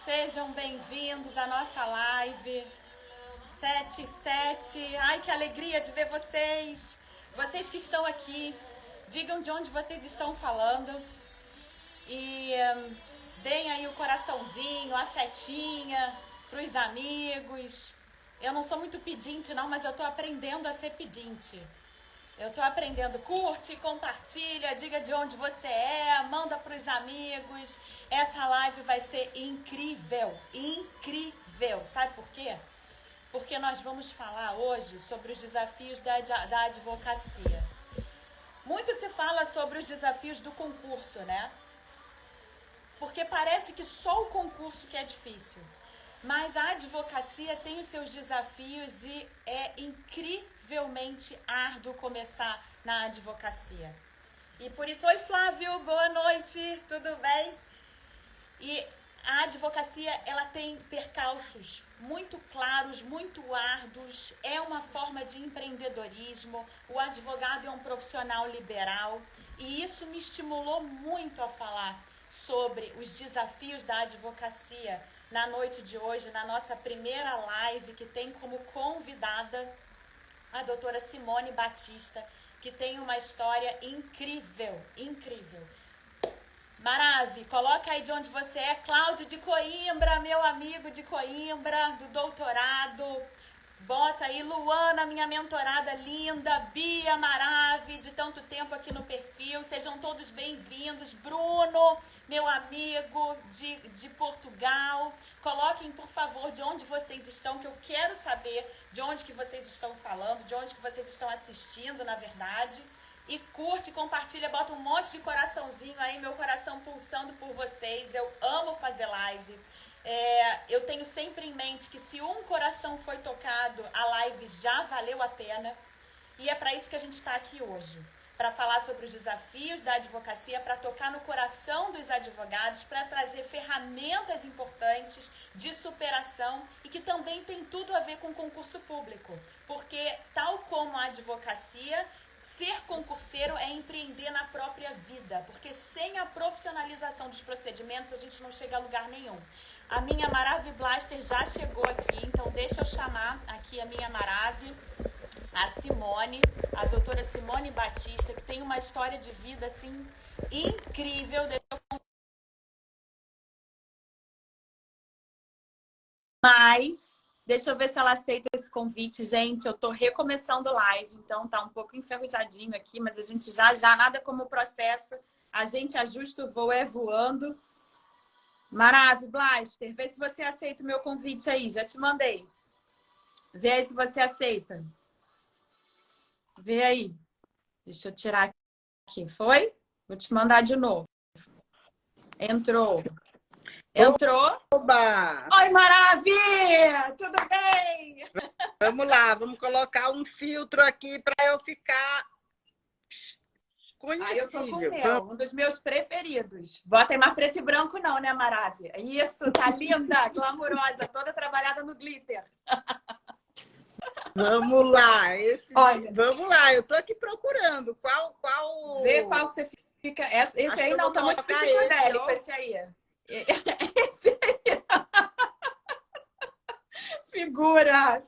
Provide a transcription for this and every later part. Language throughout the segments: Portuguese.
Sejam bem-vindos à nossa live 77. Ai, que alegria de ver vocês! Vocês que estão aqui, digam de onde vocês estão falando e deem aí o coraçãozinho, a setinha para os amigos. Eu não sou muito pedinte não, mas eu tô aprendendo a ser pedinte. Eu tô aprendendo. Curte, compartilha, diga de onde você é, manda para os amigos. Essa live vai ser incrível, incrível. Sabe por quê? Porque nós vamos falar hoje sobre os desafios da advocacia. Muito se fala sobre os desafios do concurso, né? Porque parece que só o concurso que é difícil. Mas a advocacia tem os seus desafios e é incrivelmente árduo começar na advocacia. E por isso, oi Flávio, boa noite, tudo bem? E a advocacia, ela tem percalços muito claros, muito árduos, é uma forma de empreendedorismo, o advogado é um profissional liberal e isso me estimulou muito a falar sobre os desafios da advocacia na noite de hoje, na nossa primeira live, que tem como convidada a doutora Simone Batista, que tem uma história incrível, incrível. Maravi, coloca aí de onde você é. Cláudio de Coimbra, meu amigo de Coimbra, do doutorado. Bota aí, Luana, minha mentorada linda, Bia Maravi, de tanto tempo aqui no perfil. Sejam todos bem-vindos. Bruno, meu amigo de Portugal. Coloquem, por favor, de onde vocês estão, que eu quero saber de onde que vocês estão falando, de onde que vocês estão assistindo, na verdade. E curte, compartilha, bota um monte de coraçãozinho aí, meu coração pulsando por vocês. Eu amo fazer live. Eu tenho sempre em mente que se um coração foi tocado, a live já valeu a pena. E é para isso que a gente está aqui hoje. Para falar sobre os desafios da advocacia, para tocar no coração dos advogados, para trazer ferramentas importantes de superação e que também tem tudo a ver com concurso público. Porque, tal como a advocacia, ser concurseiro é empreender na própria vida, porque sem a profissionalização dos procedimentos a gente não chega a lugar nenhum. A minha Maravi Blaster já chegou aqui, então deixa eu chamar aqui a minha Maravi, a Simone, a doutora Simone Batista, que tem uma história de vida assim incrível. Deixa eu ver se ela aceita esse convite, gente. Eu tô recomeçando live, então tá um pouco enferrujadinho aqui, mas a gente já, nada como o processo. A gente ajusta o voo, é voando. Maravilha, Blaster, vê se você aceita o meu convite aí. Já te mandei. Vê aí se você aceita. Vê aí. Deixa eu tirar aqui. Foi? Vou te mandar de novo. Entrou. Entrou? Oba! Oi, Maravilha! Tudo bem? Vamos lá, vamos colocar um filtro aqui para eu ficar conhecível. Eu tô com o meu, um dos meus preferidos. Bota aí mais preto e branco não, né, Maravilha? Isso, tá linda, glamurosa, toda trabalhada no glitter. Vamos lá, Olha, vamos lá, eu tô aqui procurando. Qual... Vê qual que você fica. Esse Acho aí não, tá muito psicodélico, esse aí. Esse aí. Figura.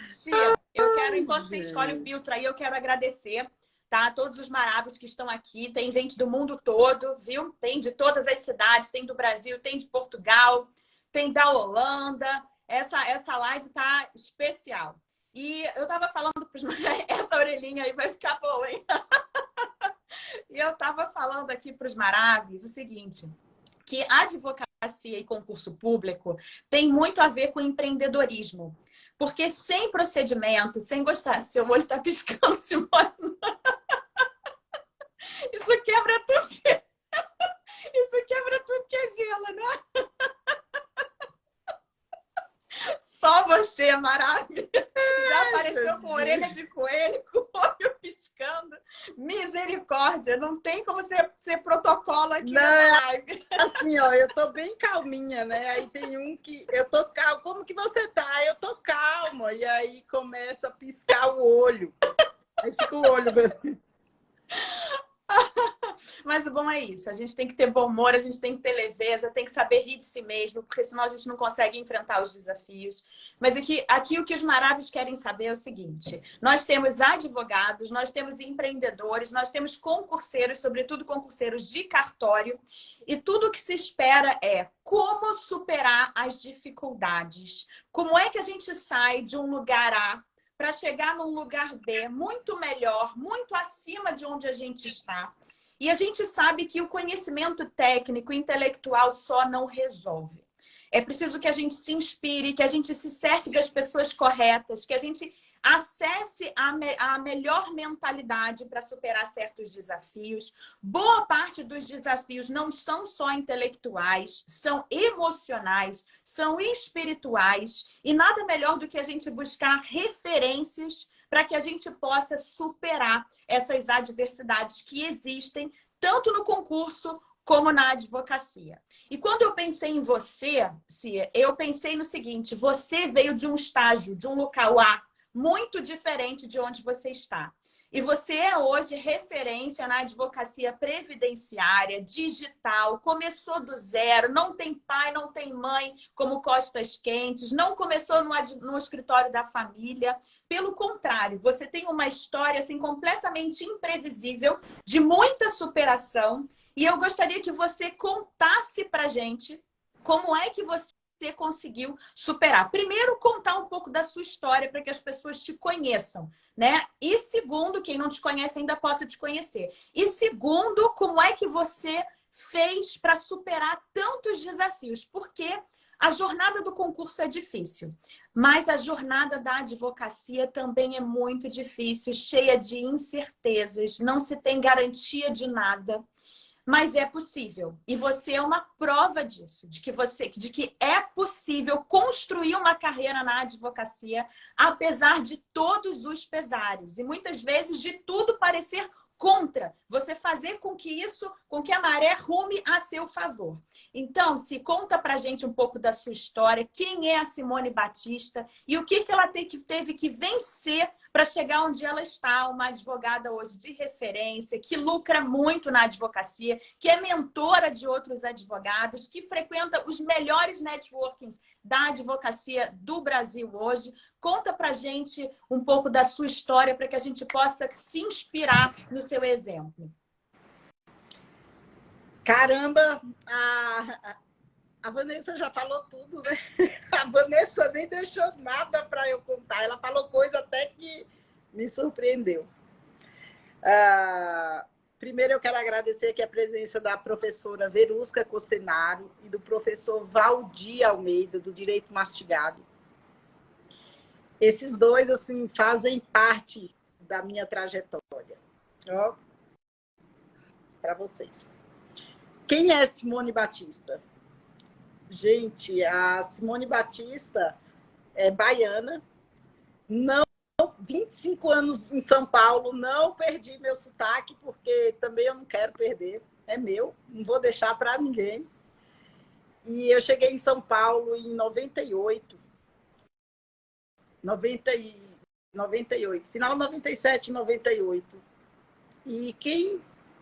Sim, eu quero, enquanto você escolhe o filtro aí, eu quero agradecer, tá? Todos os maravilhosos que estão aqui. Tem gente do mundo todo, viu? Tem de todas as cidades, tem do Brasil, tem de Portugal, tem da Holanda. Essa live tá especial. E eu tava falando pros... Essa orelhinha aí vai ficar boa, hein? E eu tava falando aqui pros maravilhosos o seguinte, que a advocacia e concurso público tem muito a ver com empreendedorismo. Porque sem procedimento, sem gostar, seu olho tá piscando, Simone. Isso quebra tudo que é gelo, né? Só você, maravilha. Já apareceu com orelha de coelho, com o olho piscando. Misericórdia, não tem como ser protocolo aqui na live. Assim, ó, eu tô bem calminha, né? Aí tem um que eu tô calma. Como que você tá? Eu tô calma. E aí começa a piscar o olho. Aí fica o olho. Mas o bom é isso. A gente tem que ter bom humor, a gente tem que ter leveza, tem que saber rir de si mesmo, porque senão a gente não consegue enfrentar os desafios. Mas aqui o que os Maravis querem saber é o seguinte: nós temos advogados, nós temos empreendedores, nós temos concurseiros, sobretudo concurseiros de cartório, e tudo o que se espera é como superar as dificuldades. Como é que a gente sai de um lugar A para chegar num lugar B muito melhor, muito acima de onde a gente está. E a gente sabe que o conhecimento técnico, intelectual só não resolve. É preciso que a gente se inspire, que a gente se cerque das pessoas corretas, que a gente acesse a melhor mentalidade para superar certos desafios. Boa parte dos desafios não são só intelectuais, são emocionais, são espirituais. E nada melhor do que a gente buscar referências para que a gente possa superar essas adversidades que existem, tanto no concurso como na advocacia. E quando eu pensei em você, Cia, eu pensei no seguinte: você veio de um estágio, de um local A, muito diferente de onde você está. E você é hoje referência na advocacia previdenciária, digital, começou do zero, não tem pai, não tem mãe como costas quentes, não começou no escritório da família. Pelo contrário, você tem uma história assim, completamente imprevisível, de muita superação. E eu gostaria que você contasse pra gente como é que você conseguiu superar. Primeiro, contar um pouco da sua história para que as pessoas te conheçam, né? E segundo, quem não te conhece ainda possa te conhecer. E segundo, como é que você fez para superar tantos desafios? Porque a jornada do concurso é difícil, mas a jornada da advocacia também é muito difícil, cheia de incertezas, não se tem garantia de nada. Mas é possível. E você é uma prova disso, de que é possível construir uma carreira na advocacia, apesar de todos os pesares. E muitas vezes de tudo parecer contra. Você fazer com que a maré rume a seu favor. Então, se conta pra gente um pouco da sua história, quem é a Simone Batista e o que ela teve que vencer para chegar onde ela está, uma advogada hoje de referência, que lucra muito na advocacia, que é mentora de outros advogados, que frequenta os melhores networkings da advocacia do Brasil hoje. Conta pra gente um pouco da sua história para que a gente possa se inspirar no seu exemplo. Caramba, a Vanessa já falou tudo, né? A Vanessa nem deixou nada para eu contar. Ela falou coisa até que me surpreendeu. Primeiro, eu quero agradecer aqui a presença da professora Verusca Costenaro e do professor Valdir Almeida, do Direito Mastigado. Esses dois, assim, fazem parte da minha trajetória. Ó, para vocês. Quem é Simone Batista? Gente, a Simone Batista é baiana, não 25 anos em São Paulo, não perdi meu sotaque, porque também eu não quero perder, é meu, não vou deixar para ninguém. E eu cheguei em São Paulo em 98, final de 97, 98. E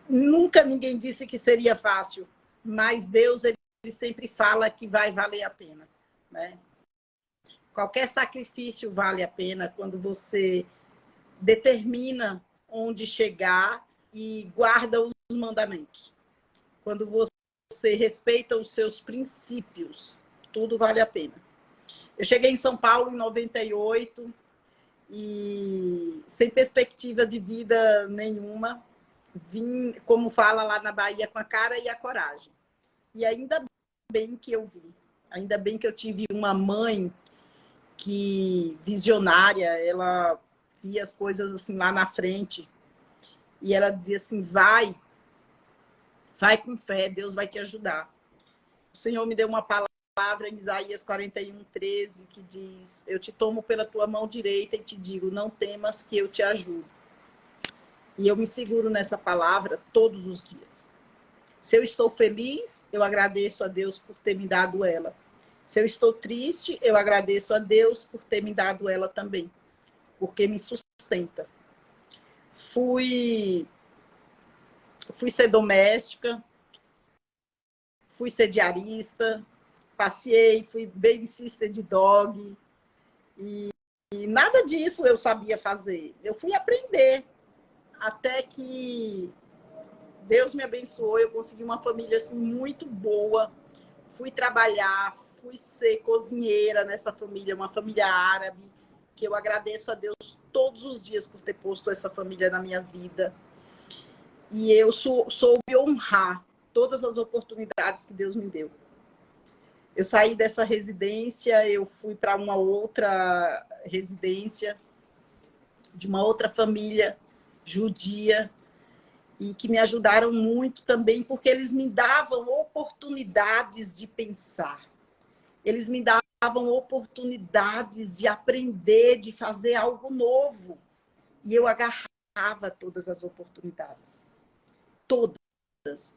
nunca ninguém disse que seria fácil, mas Deus, ele sempre fala que vai valer a pena, né? Qualquer sacrifício vale a pena quando você determina onde chegar e guarda os mandamentos. Quando você respeita os seus princípios, tudo vale a pena. Eu cheguei em São Paulo em 98 e sem perspectiva de vida nenhuma. Vim, como fala lá na Bahia, com a cara e a coragem. E ainda bem que eu vim. Ainda bem que eu tive uma mãe que visionária, ela via as coisas assim lá na frente. E ela dizia assim, vai com fé, Deus vai te ajudar. O Senhor me deu uma palavra em Isaías 41:13, que diz, eu te tomo pela tua mão direita e te digo, não temas que eu te ajudo. E eu me seguro nessa palavra todos os dias. Se eu estou feliz, eu agradeço a Deus por ter me dado ela. Se eu estou triste, eu agradeço a Deus por ter me dado ela também, porque me sustenta. Fui fui ser doméstica, fui ser diarista, passeei, fui babysitter de dog. E nada disso eu sabia fazer. Eu fui aprender. Até que Deus me abençoou, eu consegui uma família assim, muito boa. Fui trabalhar, fui ser cozinheira nessa família, uma família árabe, que eu agradeço a Deus todos os dias por ter posto essa família na minha vida. E eu soube honrar todas as oportunidades que Deus me deu. Eu saí dessa residência, eu fui para uma outra residência, de uma outra família judia, e que me ajudaram muito também, porque eles me davam oportunidades de pensar. Eles me davam oportunidades de aprender, de fazer algo novo. E eu agarrava todas as oportunidades. Todas.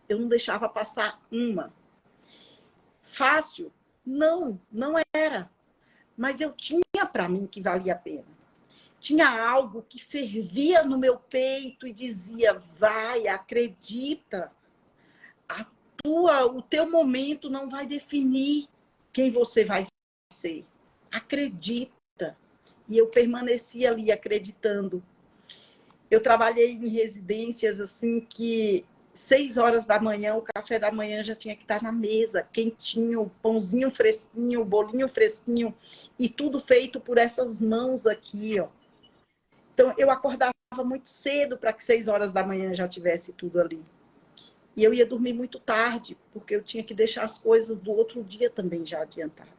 Eu não deixava passar uma. Fácil? Não, não era. Mas eu tinha para mim que valia a pena. Tinha algo que fervia no meu peito e dizia, vai, acredita. O teu momento não vai definir quem você vai ser. Acredita. E eu permaneci ali acreditando. Eu trabalhei em residências assim que 6 horas da manhã, o café da manhã já tinha que estar na mesa, quentinho, pãozinho fresquinho, bolinho fresquinho, e tudo feito por essas mãos aqui, ó. Então, eu acordava muito cedo para que 6 horas da manhã já tivesse tudo ali. E eu ia dormir muito tarde, porque eu tinha que deixar as coisas do outro dia também já adiantadas.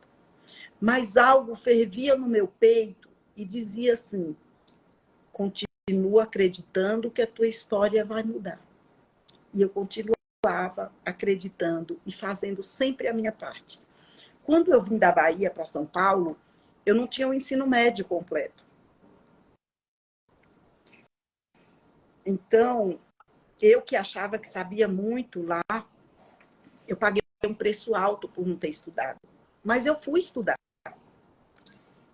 Mas algo fervia no meu peito e dizia assim, continua acreditando que a tua história vai mudar. E eu continuava acreditando e fazendo sempre a minha parte. Quando eu vim da Bahia para São Paulo, eu não tinha o ensino médio completo. Então, eu que achava que sabia muito lá, eu paguei um preço alto por não ter estudado. Mas eu fui estudar.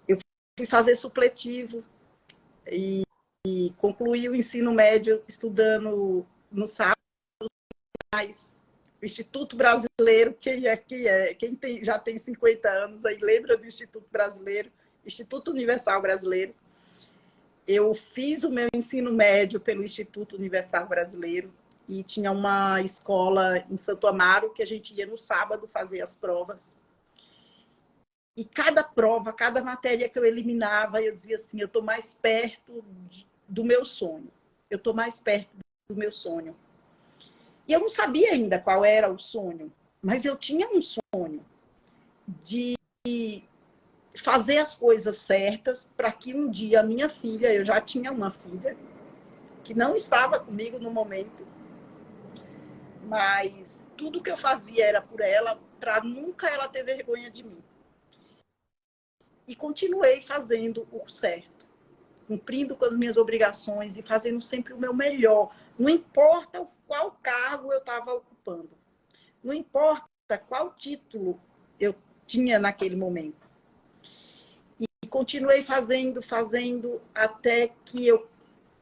Eu fui fazer supletivo e concluí o ensino médio estudando no sábado. O Instituto Brasileiro, quem já tem 50 anos aí lembra do Instituto Brasileiro, Instituto Universal Brasileiro. Eu fiz o meu ensino médio pelo Instituto Universal Brasileiro e tinha uma escola em Santo Amaro que a gente ia no sábado fazer as provas. E cada prova, cada matéria que eu eliminava, eu dizia assim, eu estou mais perto do meu sonho. Eu estou mais perto do meu sonho. E eu não sabia ainda qual era o sonho, mas eu tinha um sonho de fazer as coisas certas para que um dia a minha filha, eu já tinha uma filha, que não estava comigo no momento, mas tudo que eu fazia era por ela, para nunca ela ter vergonha de mim. E continuei fazendo o certo, cumprindo com as minhas obrigações e fazendo sempre o meu melhor. Não importa qual cargo eu estava ocupando. Não importa qual título eu tinha naquele momento. E continuei fazendo, até que eu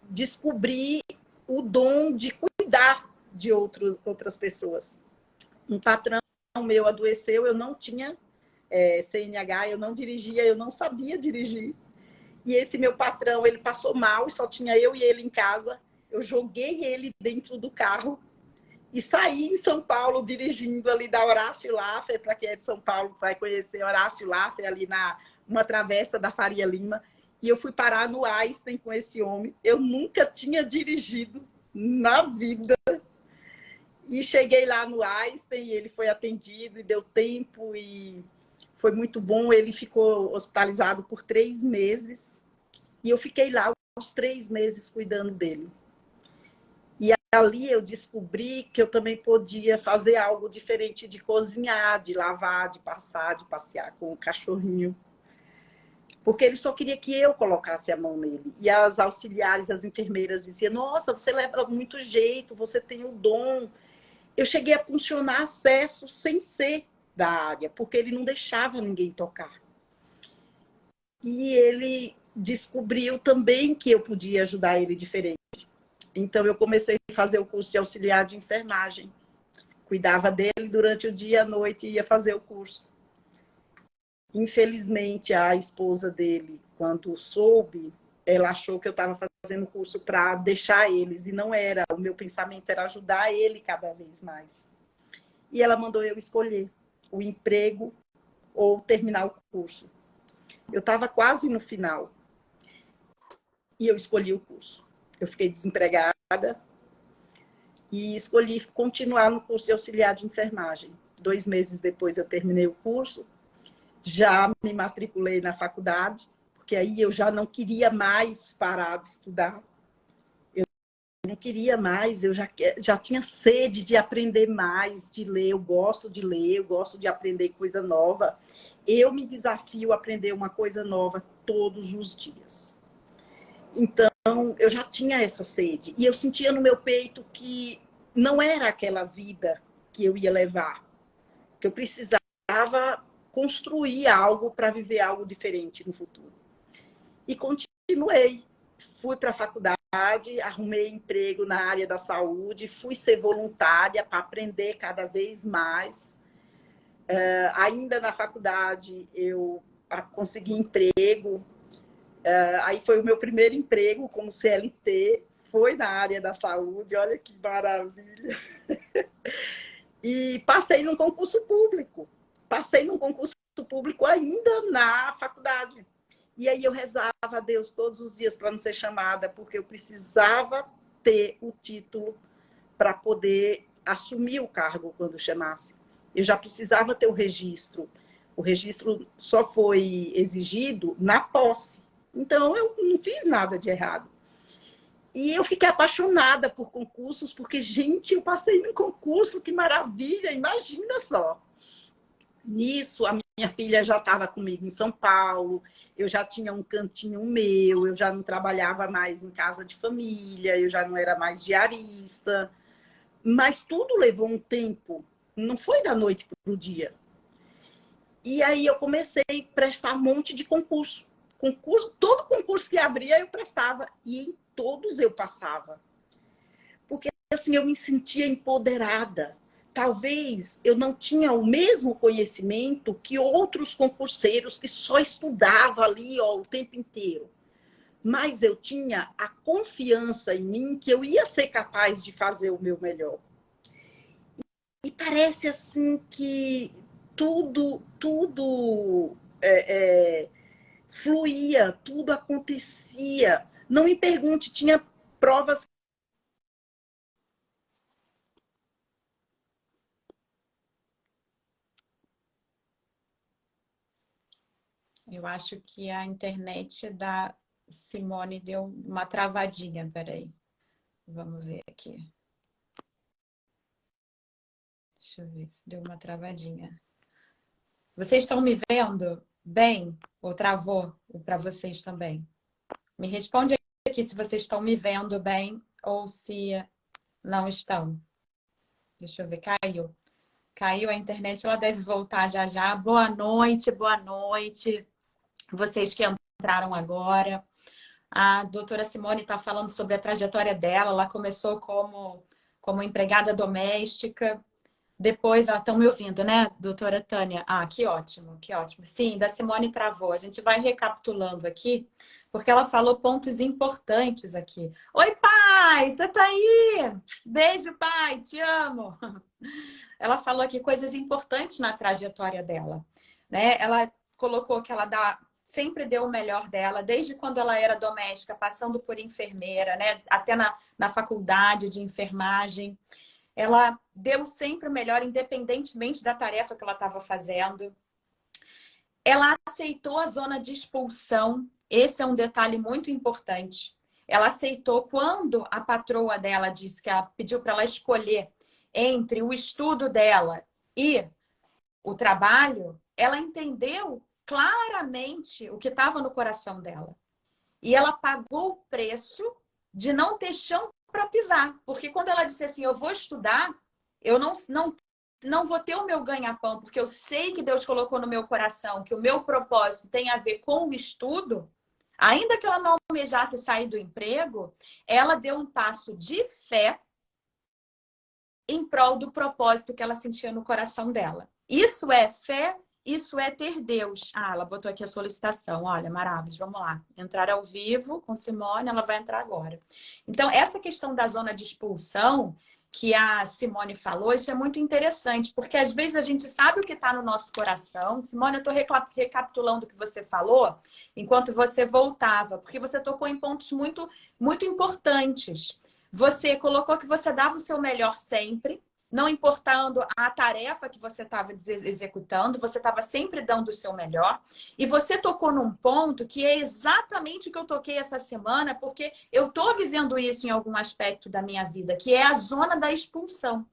descobri o dom de cuidar de outras pessoas. Um patrão meu adoeceu, eu não tinha CNH, eu não dirigia, eu não sabia dirigir. E esse meu patrão, ele passou mal, só tinha eu e ele em casa. Eu joguei ele dentro do carro e saí em São Paulo dirigindo ali da Horácio Laffer, para quem é de São Paulo vai conhecer Horácio Laffer, ali uma travessa da Faria Lima. E eu fui parar no Einstein com esse homem. Eu nunca tinha dirigido na vida. E cheguei lá no Einstein, ele foi atendido e deu tempo e foi muito bom. Ele ficou hospitalizado por 3 meses. E eu fiquei lá os 3 meses cuidando dele. E ali eu descobri que eu também podia fazer algo diferente de cozinhar, de lavar, de passar, de passear com o cachorrinho. Porque ele só queria que eu colocasse a mão nele. E as auxiliares, as enfermeiras diziam, nossa, você leva muito jeito, você tem o dom. Eu cheguei a funcionar acesso sem ser da área, porque ele não deixava ninguém tocar. E ele descobriu também que eu podia ajudar ele diferente. Então, eu comecei a fazer o curso de auxiliar de enfermagem. Cuidava dele durante o dia, à noite, e ia fazer o curso. Infelizmente, a esposa dele, quando soube, ela achou que eu estava fazendo o curso para deixar eles, e não era. O meu pensamento era ajudar ele cada vez mais. E ela mandou eu escolher o emprego ou terminar o curso. Eu estava quase no final. E eu escolhi o curso. Eu fiquei desempregada e escolhi continuar no curso de auxiliar de enfermagem. 2 meses depois eu terminei o curso, já me matriculei na faculdade, porque aí eu já não queria mais parar de estudar. Eu não queria mais, eu já tinha sede de aprender mais, de ler. Eu gosto de ler, eu gosto de aprender coisa nova. Eu me desafio a aprender uma coisa nova todos os dias. Então, eu já tinha essa sede. E eu sentia no meu peito que não era aquela vida que eu ia levar. Que eu precisava construir algo para viver algo diferente no futuro. E continuei. Fui para a faculdade, arrumei emprego na área da saúde, fui ser voluntária para aprender cada vez mais. Ainda na faculdade, eu consegui emprego. Aí foi o meu primeiro emprego como CLT, foi na área da saúde, olha que maravilha. E passei num concurso público. Passei num concurso público ainda na faculdade. E aí eu rezava a Deus todos os dias para não ser chamada, porque eu precisava ter o título para poder assumir o cargo quando chamasse. Eu já precisava ter o registro. O registro só foi exigido na posse. Então, eu não fiz nada de errado. E eu fiquei apaixonada por concursos, porque, gente, eu passei num concurso, que maravilha, imagina só. Nisso, a minha filha já estava comigo em São Paulo, eu já tinha um cantinho meu, eu já não trabalhava mais em casa de família, eu já não era mais diarista. Mas tudo levou um tempo, não foi da noite para o dia. E aí eu comecei a prestar um monte de concurso. Todo concurso que abria eu prestava e em todos eu passava. Porque assim eu me sentia empoderada. Talvez eu não tinha o mesmo conhecimento que outros concurseiros que só estudavam ali o tempo inteiro. Mas eu tinha a confiança em mim que eu ia ser capaz de fazer o meu melhor. E parece assim que tudo fluía, tudo acontecia. Não me pergunte, tinha provas. Eu acho que a internet da Simone deu uma travadinha, peraí. Vamos ver aqui. Deixa eu ver se deu uma travadinha. Vocês estão me vendo bem? Ou travou para vocês também? Me responde aqui se vocês estão me vendo bem ou se não estão. Deixa eu ver, caiu. Caiu a internet, ela deve voltar já já. Boa noite, boa noite. Vocês que entraram agora. A doutora Simone está falando sobre a trajetória dela. Ela começou como empregada doméstica. Depois, estão me ouvindo, né, doutora Tânia? Ah, que ótimo, que ótimo. Sim, da Simone travou. A gente vai recapitulando aqui, porque ela falou pontos importantes aqui. Oi, pai, você tá aí? Beijo, pai, te amo. Ela falou aqui coisas importantes na trajetória dela, né? Ela colocou que ela sempre deu o melhor dela, desde quando ela era doméstica, passando por enfermeira, né? Até na faculdade de enfermagem. Ela deu sempre o melhor, independentemente da tarefa que ela estava fazendo. Ela aceitou a zona de expulsão. Esse é um detalhe muito importante. Ela aceitou quando a patroa dela disse que ela pediu para ela escolher entre o estudo dela e o trabalho, ela entendeu claramente o que estava no coração dela. E ela pagou o preço de não ter chão para pisar. Porque quando ela disse assim, eu vou estudar, eu não vou ter o meu ganha-pão, porque eu sei que Deus colocou no meu coração que o meu propósito tem a ver com o estudo, ainda que ela não almejasse sair do emprego, ela deu um passo de fé em prol do propósito que ela sentia no coração dela. Isso é fé, isso é ter Deus. Ah, ela botou aqui a solicitação. Olha, maravilhoso, vamos lá. Entrar ao vivo com Simone, ela vai entrar agora. Então, essa questão da zona de expulsão que a Simone falou, isso é muito interessante, porque às vezes a gente sabe o que está no nosso coração. Simone, eu estou recapitulando o que você falou enquanto você voltava, porque você tocou em pontos muito, muito importantes. Você colocou que você dava o seu melhor sempre, não importando a tarefa que você estava executando, você estava sempre dando o seu melhor. E você tocou num ponto que é exatamente o que eu toquei essa semana, porque eu estou vivendo isso em algum aspecto da minha vida, que é a zona da expulsão.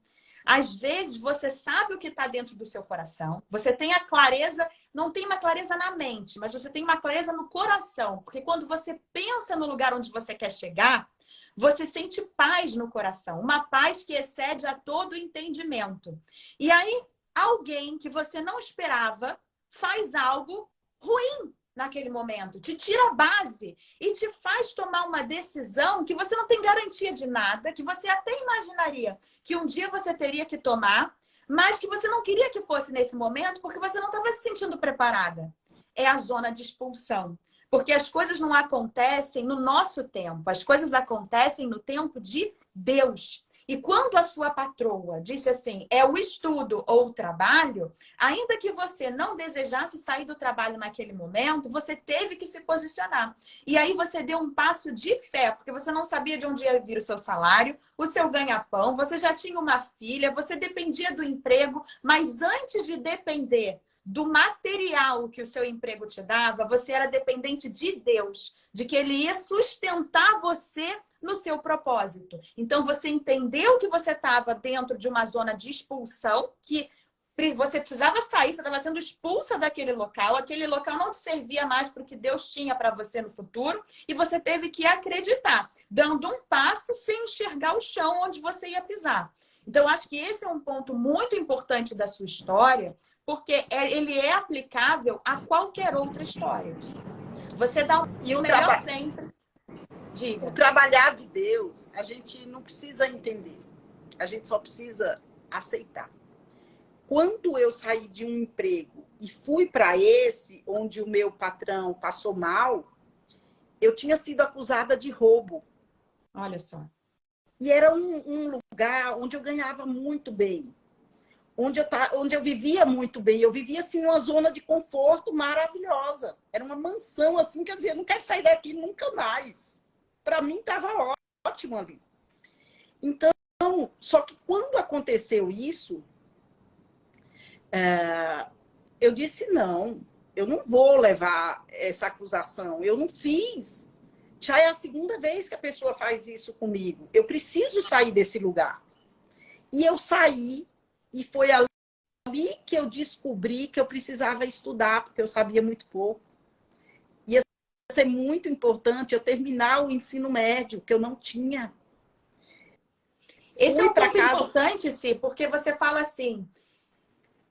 Às vezes você sabe o que está dentro do seu coração, você tem a clareza, não tem uma clareza na mente, mas você tem uma clareza no coração, porque quando você pensa no lugar onde você quer chegar, você sente paz no coração, uma paz que excede a todo entendimento. E aí, alguém que você não esperava faz algo ruim naquele momento, te tira a base e te faz tomar uma decisão que você não tem garantia de nada, que você até imaginaria que um dia você teria que tomar, mas que você não queria que fosse nesse momento porque você não estava se sentindo preparada. É a zona de expulsão. Porque as coisas não acontecem no nosso tempo, as coisas acontecem no tempo de Deus. E quando a sua patroa disse assim, é o estudo ou o trabalho, ainda que você não desejasse sair do trabalho naquele momento, você teve que se posicionar. E aí você deu um passo de fé, porque você não sabia de onde ia vir o seu salário, o seu ganha-pão, você já tinha uma filha, você dependia do emprego, mas antes de depender do material que o seu emprego te dava, você era dependente de Deus, de que Ele ia sustentar você no seu propósito. Então, você entendeu que você estava dentro de uma zona de expulsão, que você precisava sair, você estava sendo expulsa daquele local, aquele local não te servia mais para o que Deus tinha para você no futuro, e você teve que acreditar, dando um passo sem enxergar o chão onde você ia pisar. Então, acho que esse é um ponto muito importante da sua história, porque ele é aplicável a qualquer outra história. Você dá o melhor sempre. Diga. O trabalhar de Deus, a gente não precisa entender. A gente só precisa aceitar. Quando eu saí de um emprego e fui para esse, onde o meu patrão passou mal, eu tinha sido acusada de roubo. Olha só. E era um lugar onde eu ganhava muito bem. Onde eu vivia muito bem. Eu vivia, assim, numa zona de conforto maravilhosa. Era uma mansão, assim, quer dizer, eu não quero sair daqui nunca mais. Para mim, estava ótimo ali. Então, só que quando aconteceu isso, eu disse, não, eu não vou levar essa acusação. Eu não fiz. Já é a segunda vez que a pessoa faz isso comigo. Eu preciso sair desse lugar. E eu saí. E foi ali que eu descobri que eu precisava estudar, porque eu sabia muito pouco. Ia ser muito importante eu terminar o ensino médio, que eu não tinha. Esse é um ponto importante, Cí, porque você fala assim,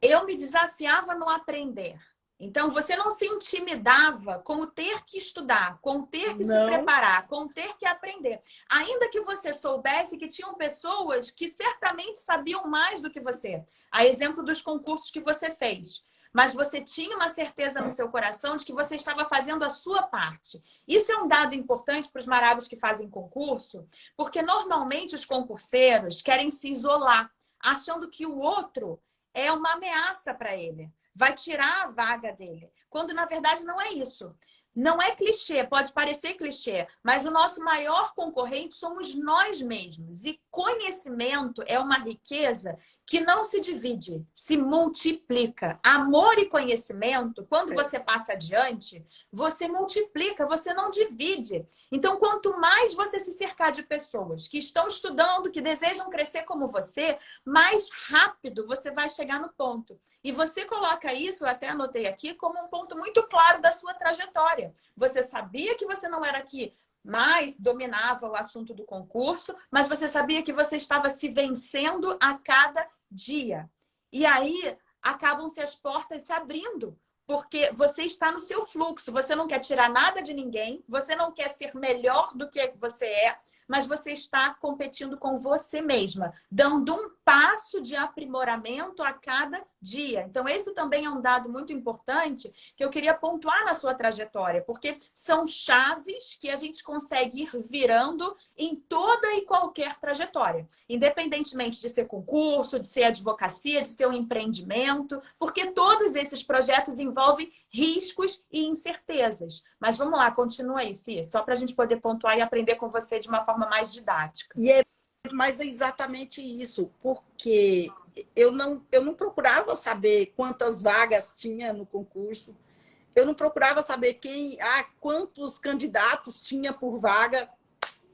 eu me desafiava no aprender. Então, você não se intimidava com o ter que estudar, com o ter que se preparar, com o ter que aprender. Ainda que você soubesse que tinham pessoas que certamente sabiam mais do que você. A exemplo dos concursos que você fez. Mas você tinha uma certeza no seu coração de que você estava fazendo a sua parte. Isso é um dado importante para os marabas que fazem concurso, porque normalmente os concurseiros querem se isolar, achando que o outro é uma ameaça para ele. Vai tirar a vaga dele. Quando, na verdade, não é isso. Não é clichê, pode parecer clichê, mas o nosso maior concorrente somos nós mesmos. E conhecimento é uma riqueza que não se divide, se multiplica. Amor e conhecimento, quando você passa adiante, você multiplica, você não divide. Então, quanto mais você se cercar de pessoas que estão estudando, que desejam crescer como você, mais rápido você vai chegar no ponto. E você coloca isso, eu até anotei aqui, como um ponto muito claro da sua trajetória. Você sabia que você não era aqui mais dominava o assunto do concurso, mas você sabia que você estava se vencendo a cada dia. E aí acabam-se as portas se abrindo, porque você está no seu fluxo, você não quer tirar nada de ninguém, você não quer ser melhor do que você é, mas você está competindo com você mesma, dando um passo de aprimoramento a cada dia. Então, esse também é um dado muito importante que eu queria pontuar na sua trajetória, porque são chaves que a gente consegue ir virando em toda e qualquer trajetória, independentemente de ser concurso, de ser advocacia, de ser um empreendimento, porque todos esses projetos envolvem riscos e incertezas. Mas vamos lá, continua aí, Cia, só para a gente poder pontuar e aprender com você de uma forma mais didática. Mas é exatamente isso, porque eu não procurava saber quantas vagas tinha no concurso, eu não procurava saber quantos candidatos tinha por vaga,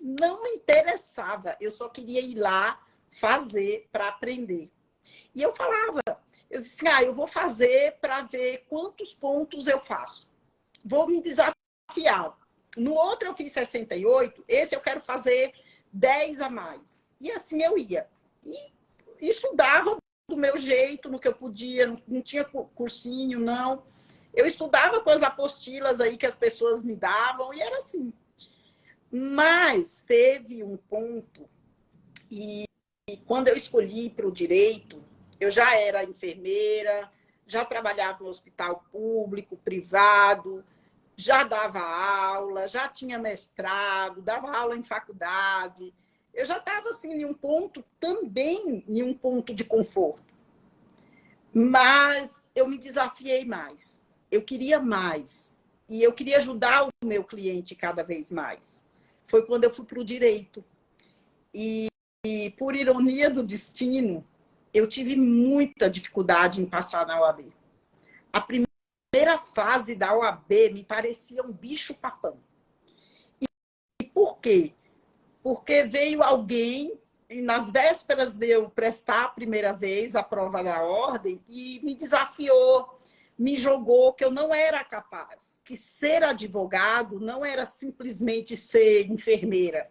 não me interessava, eu só queria ir lá fazer para aprender. E eu falava, eu disse assim, eu vou fazer para ver quantos pontos eu faço. Vou me desafiar. No outro eu fiz 68, esse eu quero fazer 10 a mais. E assim eu ia. E estudava do meu jeito, no que eu podia, não tinha cursinho, não. Eu estudava com as apostilas aí que as pessoas me davam, e era assim. Mas teve um ponto, e quando eu escolhi para o direito, eu já era enfermeira, já trabalhava no hospital público, privado, já dava aula, já tinha mestrado, dava aula em faculdade. Eu já estava assim, em um ponto também, em um ponto de conforto. Mas eu me desafiei mais. Eu queria mais. E eu queria ajudar o meu cliente cada vez mais. Foi quando eu fui para o direito. E por ironia do destino, eu tive muita dificuldade em passar na OAB. A primeira fase da OAB me parecia um bicho-papão. E por quê? Porque veio alguém, nas vésperas de eu prestar a primeira vez a prova da ordem, e me desafiou, me jogou que eu não era capaz, que ser advogado não era simplesmente ser enfermeira,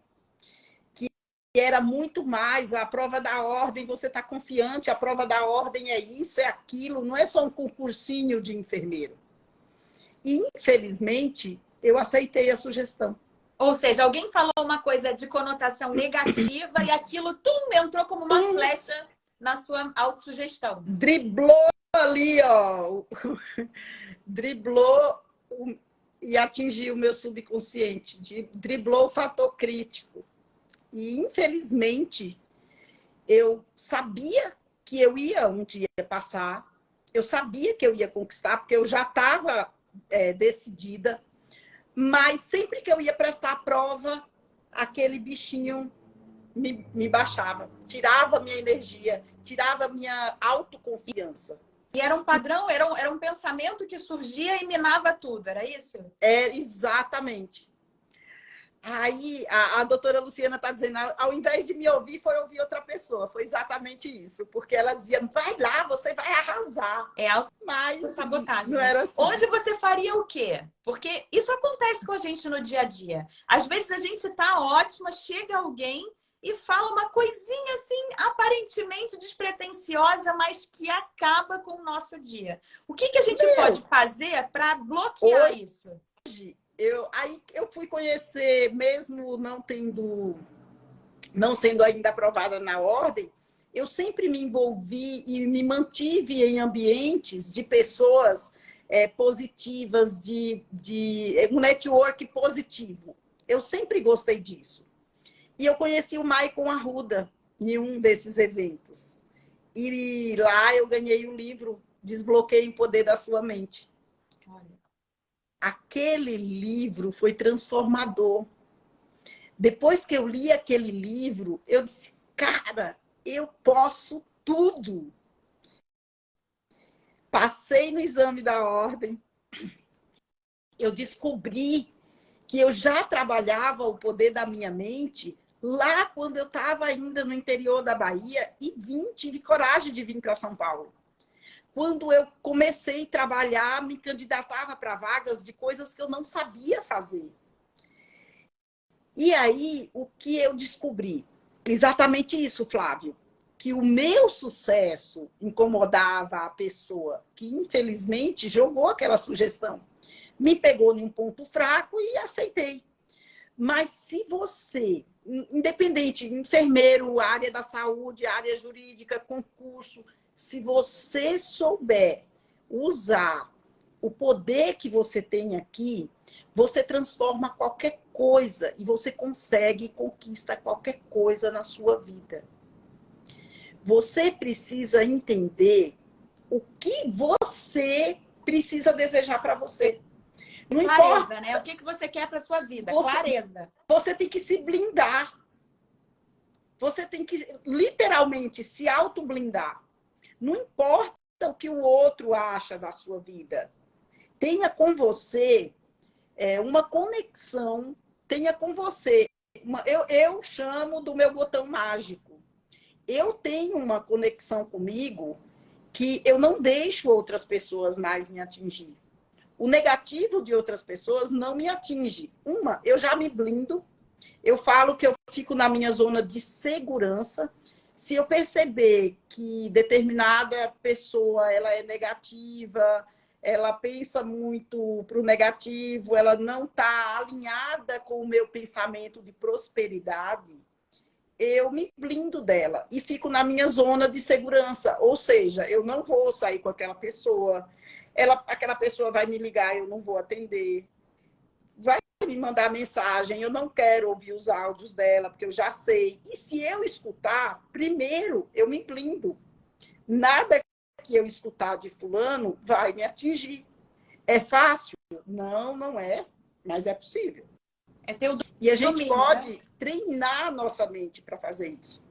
que era muito mais a prova da ordem, você está confiante, a prova da ordem é isso, é aquilo, não é só um concursinho de enfermeiro. E, infelizmente, eu aceitei a sugestão. Ou seja, alguém falou uma coisa de conotação negativa e aquilo entrou como uma flecha na sua autossugestão. Driblou ali, ó. Driblou e atingiu o meu subconsciente. Driblou o fator crítico. E, infelizmente, eu sabia que eu ia um dia passar. Eu sabia que eu ia conquistar, porque eu já estava decidida. Mas sempre que eu ia prestar a prova, aquele bichinho me baixava, tirava a minha energia, tirava a minha autoconfiança. E era um padrão, era um pensamento que surgia e minava tudo, era isso? Exatamente. Aí a doutora Luciana está dizendo, ao invés de me ouvir, foi ouvir outra pessoa. Foi exatamente isso. Porque ela dizia, vai lá, você vai arrasar. Mas sabotagem. Não era assim. Hoje você faria o quê? Porque isso acontece com a gente no dia a dia. Às vezes a gente tá ótima, chega alguém e fala uma coisinha assim, aparentemente despretensiosa, mas que acaba com o nosso dia. O que a gente pode fazer para bloquear isso? Aí eu fui conhecer, mesmo não sendo ainda aprovada na ordem, eu sempre me envolvi e me mantive em ambientes de pessoas positivas, de um network positivo. Eu sempre gostei disso. E eu conheci o Maicon Arruda em um desses eventos. E lá eu ganhei o livro Desbloqueie o Poder da Sua Mente. Olha. Aquele livro foi transformador. Depois que eu li aquele livro, eu disse, cara, eu posso tudo. Passei no exame da ordem. Eu descobri que eu já trabalhava o poder da minha mente lá quando eu estava ainda no interior da Bahia e tive coragem de vir para São Paulo. Quando eu comecei a trabalhar, me candidatava para vagas de coisas que eu não sabia fazer. E aí, o que eu descobri? Exatamente isso, Flávio. Que o meu sucesso incomodava a pessoa que, infelizmente, jogou aquela sugestão. Me pegou em um ponto fraco e aceitei. Mas se você independente, enfermeiro, área da saúde, área jurídica, concurso, se você souber usar o poder que você tem aqui, você transforma qualquer coisa e você consegue e conquista qualquer coisa na sua vida. Você precisa entender o que você precisa desejar para você. Não Clareza, importa, né? O que você quer para sua vida? você, Clareza. você tem que se blindar. Você tem que literalmente se auto-blindar. Não importa o que o outro acha da sua vida. Tenha com você uma conexão, tenha com você. Eu chamo do meu botão mágico. Eu tenho uma conexão comigo que eu não deixo outras pessoas mais me atingir. O negativo de outras pessoas não me atinge. Eu já me blindo. Eu falo que eu fico na minha zona de segurança. Se eu perceber que determinada pessoa ela é negativa, ela pensa muito para o negativo, ela não está alinhada com o meu pensamento de prosperidade, eu me blindo dela e fico na minha zona de segurança. Ou seja, eu não vou sair com aquela pessoa, aquela pessoa vai me ligar, eu não vou atender. Vai me mandar mensagem, eu não quero ouvir os áudios dela, porque eu já sei. E se eu escutar, primeiro eu me blindo. Nada que eu escutar de fulano vai me atingir. É fácil? Não, não é, mas é possível. É ter o E a gente domínio, pode né? treinar a nossa mente para fazer isso.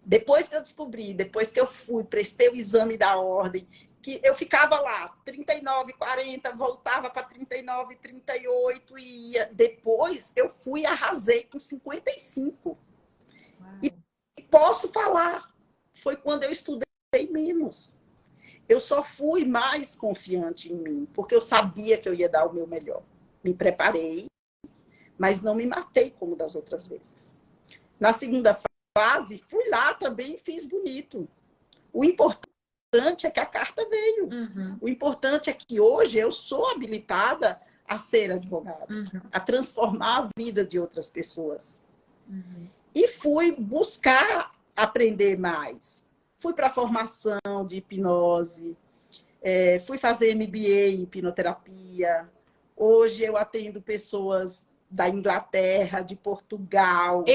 Depois que eu descobri, depois que eu fui, prestei o exame da ordem, que eu ficava lá, 39, 40, voltava para 39, 38 e ia. Depois eu fui e arrasei com 55. E posso falar, foi quando eu estudei menos. Eu só fui mais confiante em mim, porque eu sabia que eu ia dar o meu melhor. Me preparei, mas não me matei como das outras vezes. Na segunda fase, fui lá também e fiz bonito. O importante é que a carta veio. Uhum. O importante é que hoje eu sou habilitada a ser advogada, a transformar a vida de outras pessoas. E fui buscar aprender mais. Fui para a formação de hipnose, fui fazer MBA em hipnoterapia. Hoje eu atendo pessoas da Inglaterra, de Portugal.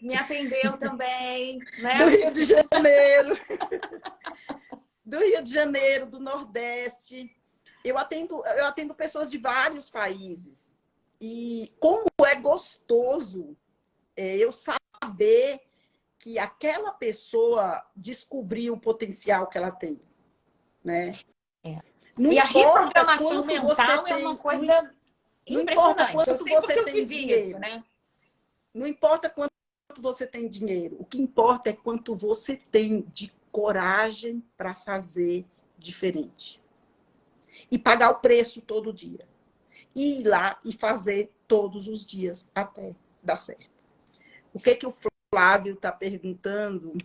Me atendeu também, né? Do Rio de Janeiro. Do Rio de Janeiro, do Nordeste. Eu atendo pessoas de vários países. E como é gostoso eu saber que aquela pessoa descobriu o potencial que ela tem, né? E a reprogramação mental é uma coisa impressionante. Eu sei porque eu vivi isso, né? Não importa quanto você tem dinheiro. O que importa é quanto você tem de coragem para fazer diferente. E pagar o preço todo dia. E ir lá e fazer todos os dias até dar certo. O que o Flávio está perguntando?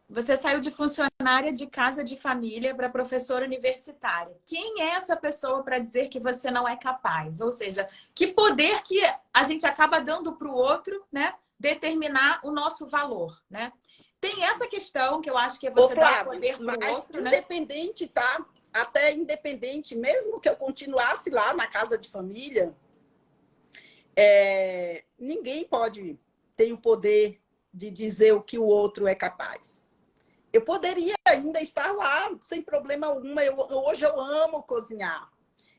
Você saiu de funcionária de casa de família para professora universitária. Quem é essa pessoa para dizer que você não é capaz? Ou seja, que poder que a gente acaba dando para o outro, né? Determinar o nosso valor, né? Tem essa questão que eu acho que é você dar poder para o outro, independente, né? Tá? Até independente, mesmo que eu continuasse lá na casa de família, ninguém pode ter o poder de dizer o que o outro é capaz. Eu poderia ainda estar lá sem problema algum. Hoje eu amo cozinhar.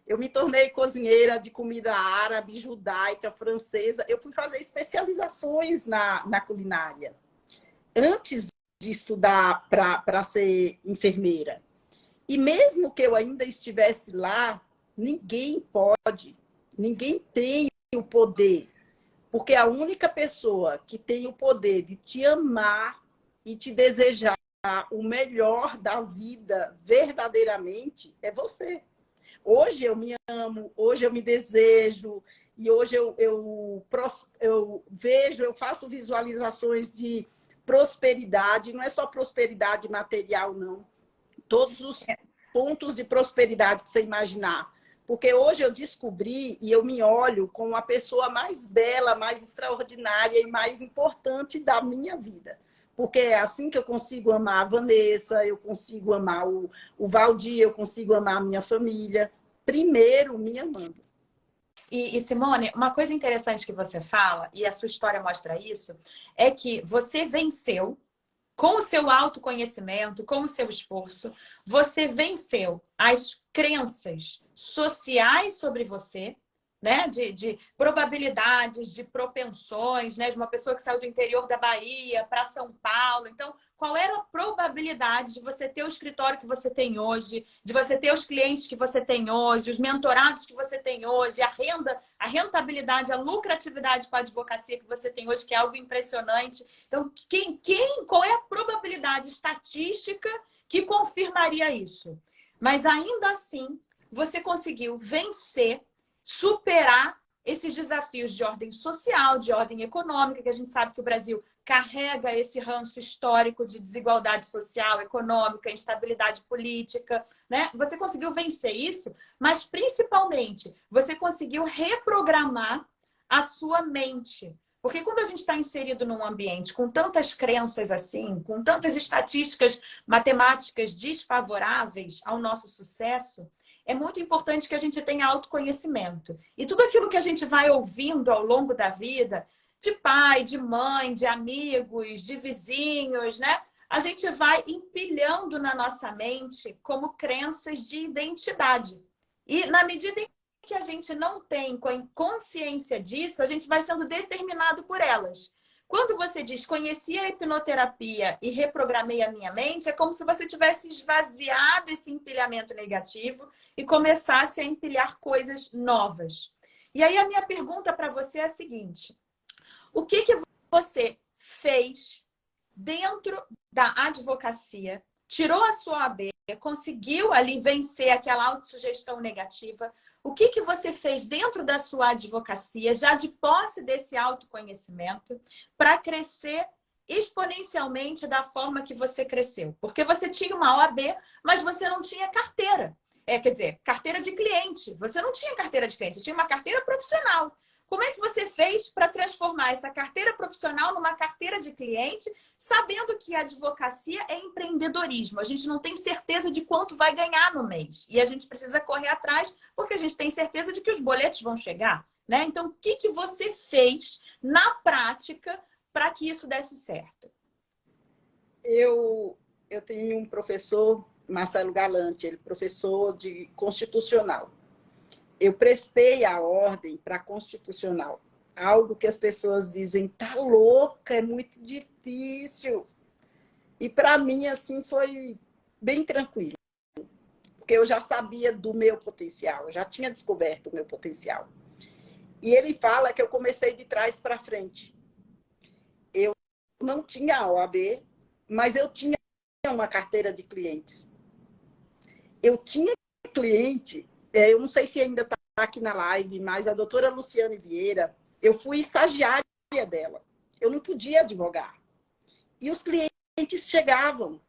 Eu me tornei cozinheira de comida árabe, judaica, francesa. Eu fui fazer especializações na culinária. Antes de estudar para ser enfermeira. E mesmo que eu ainda estivesse lá, ninguém tem o poder. Porque a única pessoa que tem o poder de te amar e te desejar o melhor da vida verdadeiramente é você. Hoje eu me amo, hoje eu me desejo, e hoje eu vejo, eu faço visualizações de prosperidade, não é só prosperidade material, não. Todos os pontos de prosperidade que você imaginar. Porque hoje eu descobri e eu me olho como a pessoa mais bela, mais extraordinária e mais importante da minha vida. Porque é assim que eu consigo amar a Vanessa, eu consigo amar o Valdir, eu consigo amar a minha família. Primeiro, me amando. E, Simone, uma coisa interessante que você fala, e a sua história mostra isso, é que você venceu com o seu autoconhecimento, com o seu esforço, você venceu as crenças sociais sobre você, né? De probabilidades, de propensões, né? De uma pessoa que saiu do interior da Bahia para São Paulo. Então, qual era a probabilidade de você ter o escritório que você tem hoje, de você ter os clientes que você tem hoje, os mentorados que você tem hoje, a renda, a rentabilidade, a lucratividade com a advocacia que você tem hoje, que é algo impressionante. Então, qual é a probabilidade estatística que confirmaria isso? Mas ainda assim, você conseguiu vencer, superar esses desafios de ordem social, de ordem econômica, que a gente sabe que o Brasil carrega esse ranço histórico de desigualdade social, econômica, instabilidade política, né? Você conseguiu vencer isso, mas principalmente você conseguiu reprogramar a sua mente. Porque quando a gente está inserido num ambiente com tantas crenças assim, com tantas estatísticas matemáticas desfavoráveis ao nosso sucesso, é muito importante que a gente tenha autoconhecimento. E tudo aquilo que a gente vai ouvindo ao longo da vida, de pai, de mãe, de amigos, de vizinhos, né? A gente vai empilhando na nossa mente como crenças de identidade. E na medida em que a gente não tem consciência disso, a gente vai sendo determinado por elas. Quando você diz conheci a hipnoterapia e reprogramei a minha mente, é como se você tivesse esvaziado esse empilhamento negativo e começasse a empilhar coisas novas. E aí a minha pergunta para você é a seguinte: o que você fez dentro da advocacia, tirou a sua OAB, conseguiu ali vencer aquela autossugestão negativa? O que você fez dentro da sua advocacia, já de posse desse autoconhecimento, para crescer exponencialmente da forma que você cresceu? Porque você tinha uma OAB, mas você não tinha carteira. Quer dizer, carteira de cliente. Você não tinha carteira de cliente, você tinha uma carteira profissional. Como é que você fez para transformar essa carteira profissional numa carteira de cliente, sabendo que a advocacia é empreendedorismo? A gente não tem certeza de quanto vai ganhar no mês. E a gente precisa correr atrás porque a gente tem certeza de que os boletos vão chegar, né? Então, o que você fez na prática para que isso desse certo? Eu tenho um professor, Marcelo Galante, ele é professor de constitucional. Eu prestei a ordem para constitucional. Algo que as pessoas dizem, tá louca, é muito difícil. E para mim, assim, foi bem tranquilo. Porque eu já sabia do meu potencial, eu já tinha descoberto o meu potencial. E ele fala que eu comecei de trás para frente. Eu não tinha a OAB, mas eu tinha uma carteira de clientes. Eu tinha cliente, eu não sei se ainda está aqui na live, mas a doutora Luciane Vieira, eu fui estagiária dela. Eu não podia advogar. E os clientes chegavam.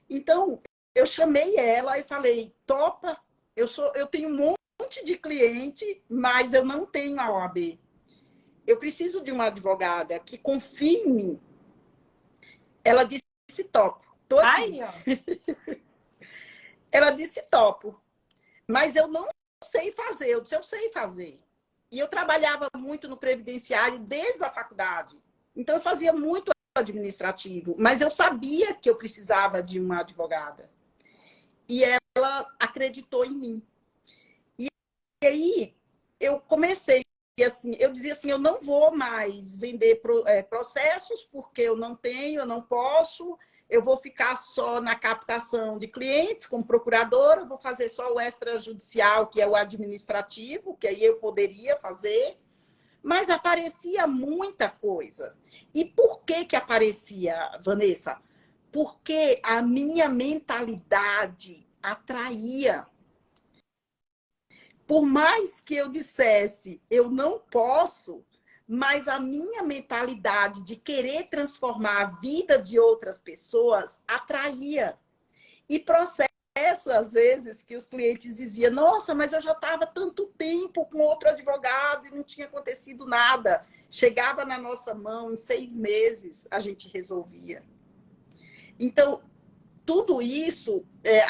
Então, eu chamei ela e falei, topa, eu tenho um monte de cliente, mas eu não tenho a OAB. Eu preciso de uma advogada que confie em mim. Ela disse, topo. Tô aqui. Ai, ó. Ela disse, topo. Mas eu não sei fazer. Eu disse, eu sei fazer. E eu trabalhava muito no previdenciário desde a faculdade. Então, eu fazia muito administrativo. Mas eu sabia que eu precisava de uma advogada. E ela acreditou em mim. E aí, eu comecei, assim, eu dizia assim, eu não vou mais vender processos, porque eu não tenho, eu não posso. Eu vou ficar só na captação de clientes como procuradora, vou fazer só o extrajudicial, que é o administrativo, que aí eu poderia fazer. Mas aparecia muita coisa. E por que aparecia, Vanessa? Porque a minha mentalidade atraía. Por mais que eu dissesse, eu não posso, mas a minha mentalidade de querer transformar a vida de outras pessoas atraía. E processo às vezes, que os clientes diziam, nossa, mas eu já estava tanto tempo com outro advogado e não tinha acontecido nada. Chegava na nossa mão, em 6 meses, a gente resolvia. Então, tudo isso é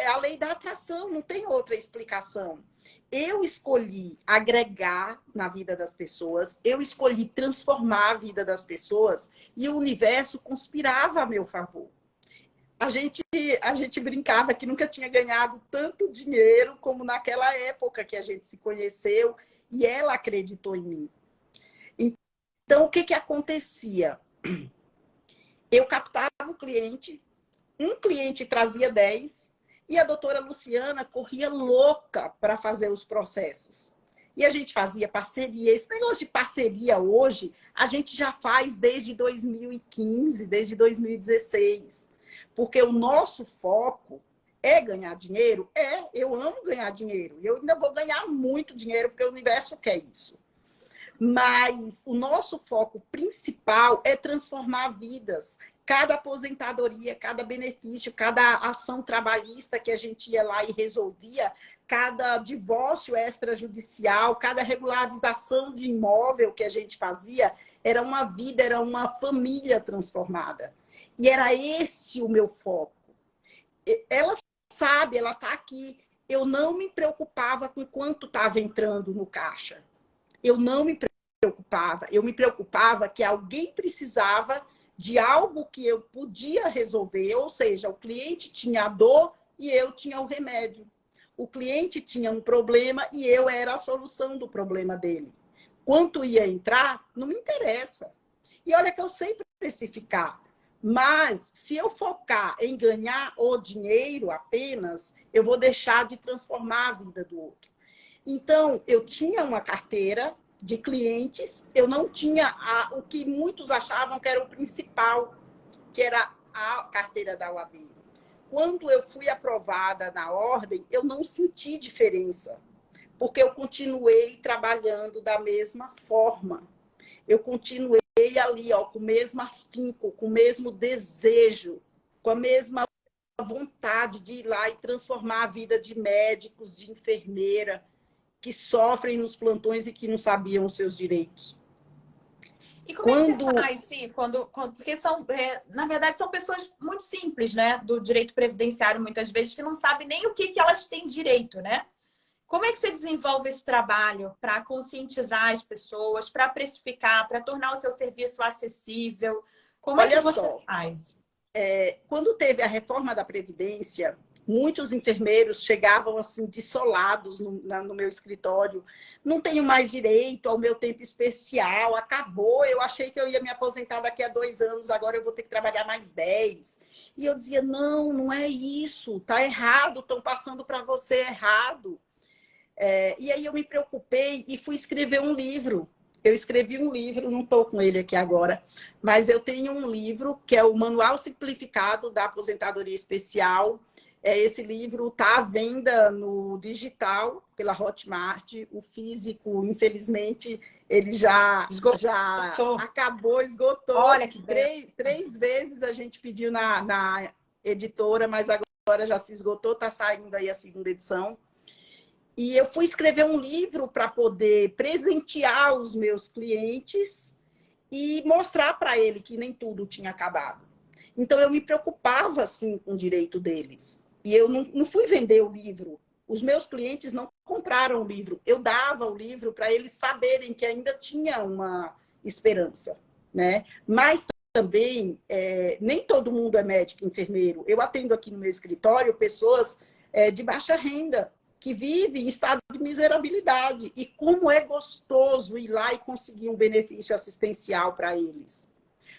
a lei da atração, não tem outra explicação. Eu escolhi agregar na vida das pessoas, eu escolhi transformar a vida das pessoas e o universo conspirava a meu favor. A gente brincava que nunca tinha ganhado tanto dinheiro como naquela época que a gente se conheceu e ela acreditou em mim. Então, o que que acontecia? Eu captava o cliente, um cliente trazia 10 e a doutora Luciana corria louca para fazer os processos. E a gente fazia parceria. Esse negócio de parceria hoje, a gente já faz desde 2015, desde 2016. Porque o nosso foco é ganhar dinheiro? Eu amo ganhar dinheiro. Eu ainda vou ganhar muito dinheiro, porque o universo quer isso. Mas o nosso foco principal é transformar vidas. Cada aposentadoria, cada benefício, cada ação trabalhista que a gente ia lá e resolvia, cada divórcio extrajudicial, cada regularização de imóvel que a gente fazia, era uma vida, era uma família transformada. E era esse o meu foco. Ela sabe, ela está aqui. Eu não me preocupava com quanto estava entrando no caixa. Eu não me preocupava. Eu me preocupava que alguém precisava de algo que eu podia resolver. Ou seja, o cliente tinha a dor e eu tinha o remédio. O cliente tinha um problema e eu era a solução do problema dele. Quanto ia entrar, não me interessa. E olha que eu sei precificar. Mas, se eu focar em ganhar o dinheiro apenas, eu vou deixar de transformar a vida do outro. Então, eu tinha uma carteira de clientes, eu não tinha o que muitos achavam que era o principal, que era a carteira da OAB. Quando eu fui aprovada na ordem, eu não senti diferença, porque eu continuei trabalhando da mesma forma. Eu continuei ali, ó, com o mesmo afinco, com o mesmo desejo, com a mesma vontade de ir lá e transformar a vida de médicos, de enfermeira, que sofrem nos plantões e que não sabiam os seus direitos. E como é que você faz, Sim, porque na verdade, são pessoas muito simples, né, do direito previdenciário, muitas vezes, que não sabem nem o que elas têm direito, né? Como é que você desenvolve esse trabalho para conscientizar as pessoas, para precificar, para tornar o seu serviço acessível? Como é que você faz? Quando teve a reforma da Previdência, muitos enfermeiros chegavam assim dissolados no meu escritório. Não tenho mais direito ao meu tempo especial, acabou. Eu achei que eu ia me aposentar daqui a 2 anos, agora eu vou ter que trabalhar mais 10. E eu dizia, não, não é isso, tá errado, estão passando para você errado. E aí eu me preocupei e fui escrever um livro. Eu escrevi um livro, não estou com ele aqui agora, mas eu tenho um livro que é o Manual Simplificado da Aposentadoria Especial. Esse livro está à venda no digital pela Hotmart. O físico, infelizmente, ele já acabou, esgotou. Olha que 3 vezes a gente pediu na editora, mas agora já se esgotou, está saindo aí a 2ª edição. E eu fui escrever um livro para poder presentear os meus clientes e mostrar para ele que nem tudo tinha acabado. Então, eu me preocupava, assim, com o direito deles. E eu não fui vender o livro. Os meus clientes não compraram o livro. Eu dava o livro para eles saberem que ainda tinha uma esperança, né? Mas também, nem todo mundo é médico e enfermeiro. Eu atendo aqui no meu escritório pessoas de baixa renda, que vivem em estado de miserabilidade. E como é gostoso ir lá e conseguir um benefício assistencial para eles.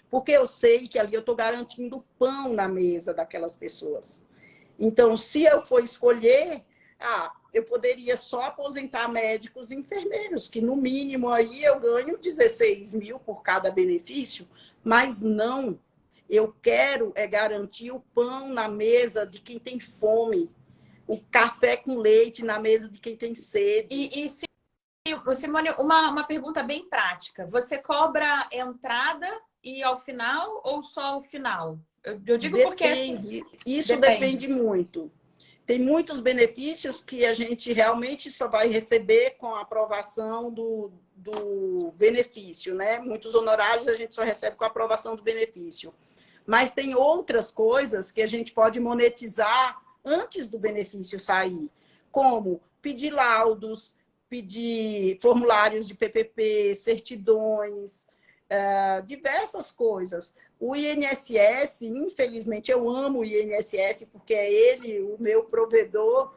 Porque eu sei que ali eu estou garantindo pão na mesa daquelas pessoas. Então, se eu for escolher, eu poderia só aposentar médicos e enfermeiros, que no mínimo aí eu ganho 16 mil por cada benefício, mas não. Eu quero garantir o pão na mesa de quem tem fome, o café com leite na mesa de quem tem sede. Simone, uma pergunta bem prática. Você cobra entrada e ao final ou só o final? Eu digo depende. Porque... Isso depende muito. Tem muitos benefícios que a gente realmente só vai receber com a aprovação do benefício, né? Muitos honorários a gente só recebe com a aprovação do benefício. Mas tem outras coisas que a gente pode monetizar antes do benefício sair, como pedir laudos, pedir formulários de PPP, certidões, diversas coisas. O INSS, infelizmente, eu amo o INSS porque é ele o meu provedor,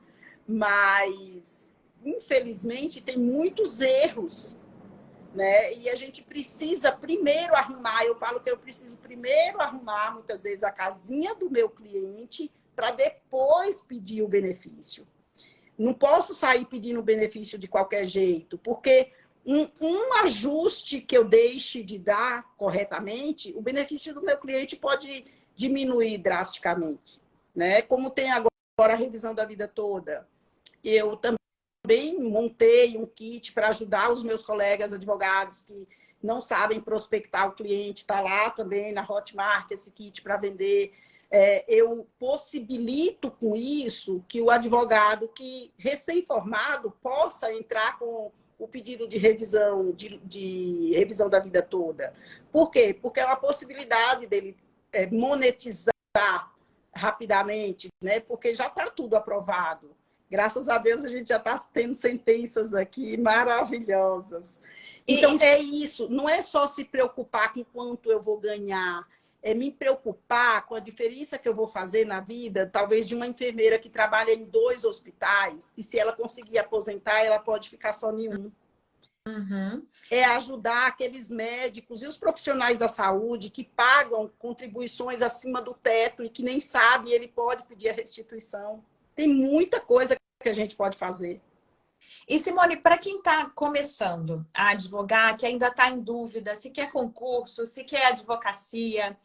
mas, infelizmente, tem muitos erros, né? E a gente precisa primeiro arrumar, eu falo que eu preciso primeiro arrumar, muitas vezes, a casinha do meu cliente para depois pedir o benefício. Não posso sair pedindo o benefício de qualquer jeito, porque um ajuste que eu deixe de dar corretamente, o benefício do meu cliente pode diminuir drasticamente, né? Como tem agora a revisão da vida toda. Eu também montei um kit para ajudar os meus colegas advogados que não sabem prospectar o cliente, está lá também na Hotmart esse kit para vender. Eu possibilito com isso que o advogado que recém-formado possa entrar com o pedido de revisão, de revisão da vida toda. Por quê? Porque é uma possibilidade dele monetizar rapidamente, né? Porque já está tudo aprovado. Graças a Deus a gente já está tendo sentenças aqui maravilhosas. Então, é isso. Não é só se preocupar com quanto eu vou ganhar, é me preocupar com a diferença que eu vou fazer na vida, talvez de uma enfermeira que trabalha em 2 hospitais, e se ela conseguir aposentar, ela pode ficar só em um. Uhum. É ajudar aqueles médicos e os profissionais da saúde que pagam contribuições acima do teto e que nem sabe, ele pode pedir a restituição. Tem muita coisa que a gente pode fazer. E, Simone, para quem está começando a advogar, que ainda está em dúvida se quer concurso, se quer advocacia,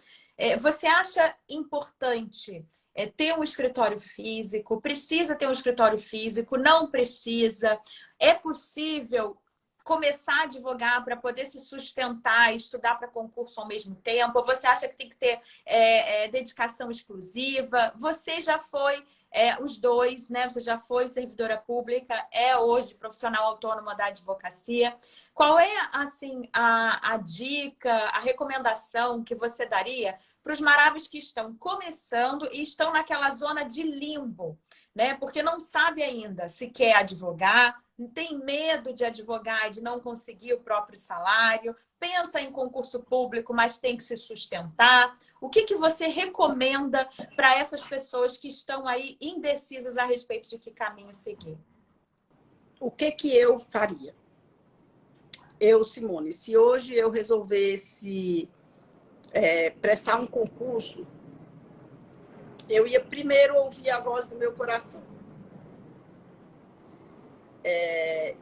você acha importante ter um escritório físico? Precisa ter um escritório físico? Não precisa? É possível começar a advogar para poder se sustentar e estudar para concurso ao mesmo tempo? Ou você acha que tem que ter dedicação exclusiva? Você já foi... os dois, né? Você já foi servidora pública, é hoje profissional autônoma da advocacia. Qual é, assim, a dica, a recomendação que você daria para os maravis que estão começando e estão naquela zona de limbo, né? Porque não sabe ainda se quer advogar, tem medo de advogar e de não conseguir o próprio salário, pensa em concurso público, mas tem que se sustentar. O que você recomenda para essas pessoas que estão aí indecisas a respeito de que caminho seguir? O que eu faria? Eu, Simone, se hoje eu resolvesse prestar um concurso, eu ia primeiro ouvir a voz do meu coração.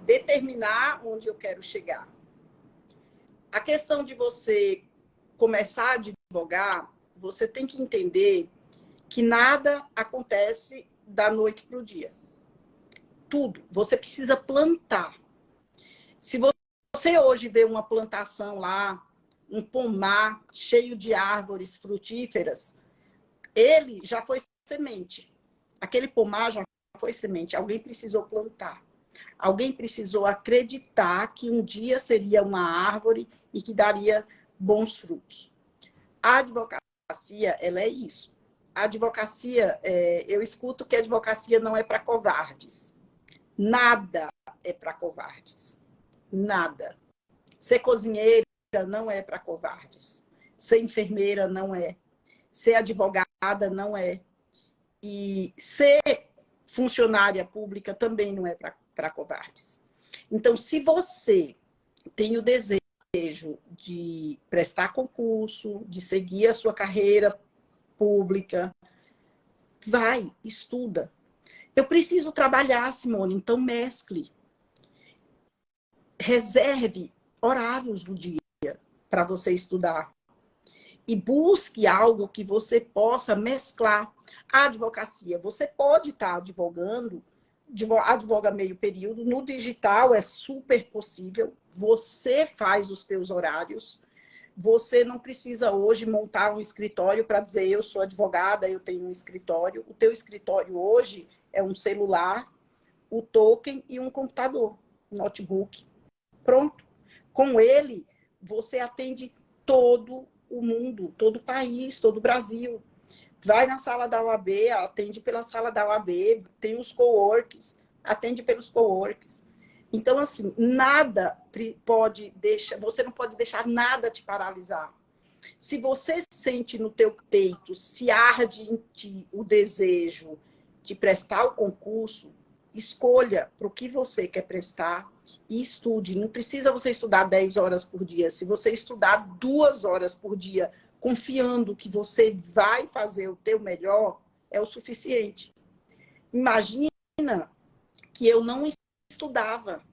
Determinar onde eu quero chegar. A questão de você começar a advogar, você tem que entender que nada acontece da noite para o dia. Tudo. Você precisa plantar. Se você hoje vê uma plantação lá, um pomar cheio de árvores frutíferas, ele já foi semente. Aquele pomar já foi semente. Alguém precisou plantar. Alguém precisou acreditar que um dia seria uma árvore e que daria bons frutos. A advocacia, ela é isso. A advocacia, eu escuto que a advocacia não é para covardes. Nada é para covardes. Nada. Ser cozinheira não é para covardes. Ser enfermeira não é. Ser advogada não é. E ser funcionária pública também não é para covardes. Então, se você tem o desejo de prestar concurso, de seguir a sua carreira pública, vai, estuda. Eu preciso trabalhar, Simone, então mescle. Reserve horários do dia para você estudar. E busque algo que você possa mesclar. A advocacia, você pode estar advogando, advoga meio período, no digital é super possível, você faz os teus horários, você não precisa hoje montar um escritório para dizer eu sou advogada, eu tenho um escritório. O teu escritório hoje é um celular, o token e um computador, um notebook. Pronto. Com ele, você atende todo o mundo, todo o país, todo o Brasil. Vai na sala da UAB, atende pela sala da UAB, tem os coworks, atende pelos coworks. Então, assim, nada pode deixar, você não pode deixar nada te paralisar. Se você sente no teu peito, se arde em ti o desejo de prestar o concurso, escolha para o que você quer prestar e estude. Não precisa você estudar 10 horas por dia. Se você estudar 2 horas por dia, confiando que você vai fazer o teu melhor, é o suficiente. Imagina que eu não estudava,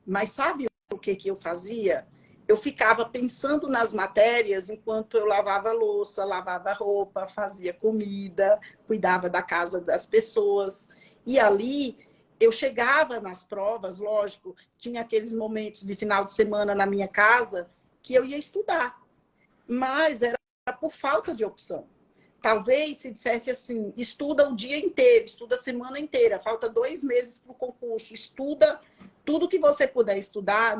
mas sabe o que eu fazia? Eu ficava pensando nas matérias enquanto eu lavava louça, lavava roupa, fazia comida, cuidava da casa das pessoas. E ali eu chegava nas provas, lógico, tinha aqueles momentos de final de semana na minha casa que eu ia estudar, mas era por falta de opção. Talvez se dissesse assim, estuda o dia inteiro, estuda a semana inteira, falta 2 meses para o concurso, estuda tudo que você puder estudar,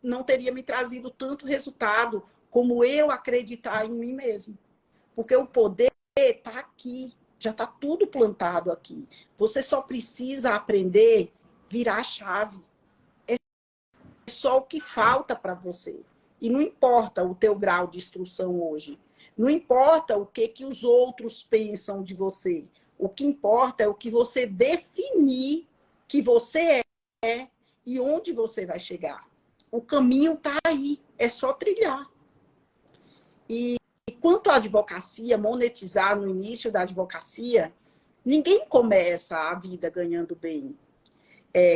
não teria me trazido tanto resultado como eu acreditar em mim mesmo. Porque o poder está aqui, já está tudo plantado aqui. Você só precisa aprender, virar a chave. É só o que falta para você. E não importa o teu grau de instrução hoje. Não importa o que os outros pensam de você. O que importa é o que você definir que você é e onde você vai chegar. O caminho está aí, é só trilhar. E quanto à advocacia, monetizar no início da advocacia, ninguém começa a vida ganhando bem.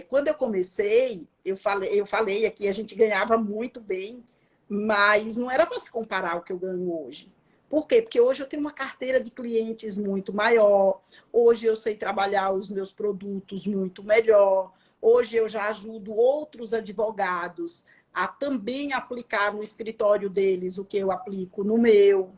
Quando eu comecei, eu falei aqui, a gente ganhava muito bem, mas não era para se comparar ao que eu ganho hoje. Por quê? Porque hoje eu tenho uma carteira de clientes muito maior, hoje eu sei trabalhar os meus produtos muito melhor, hoje eu já ajudo outros advogados a também aplicar no escritório deles o que eu aplico no meu.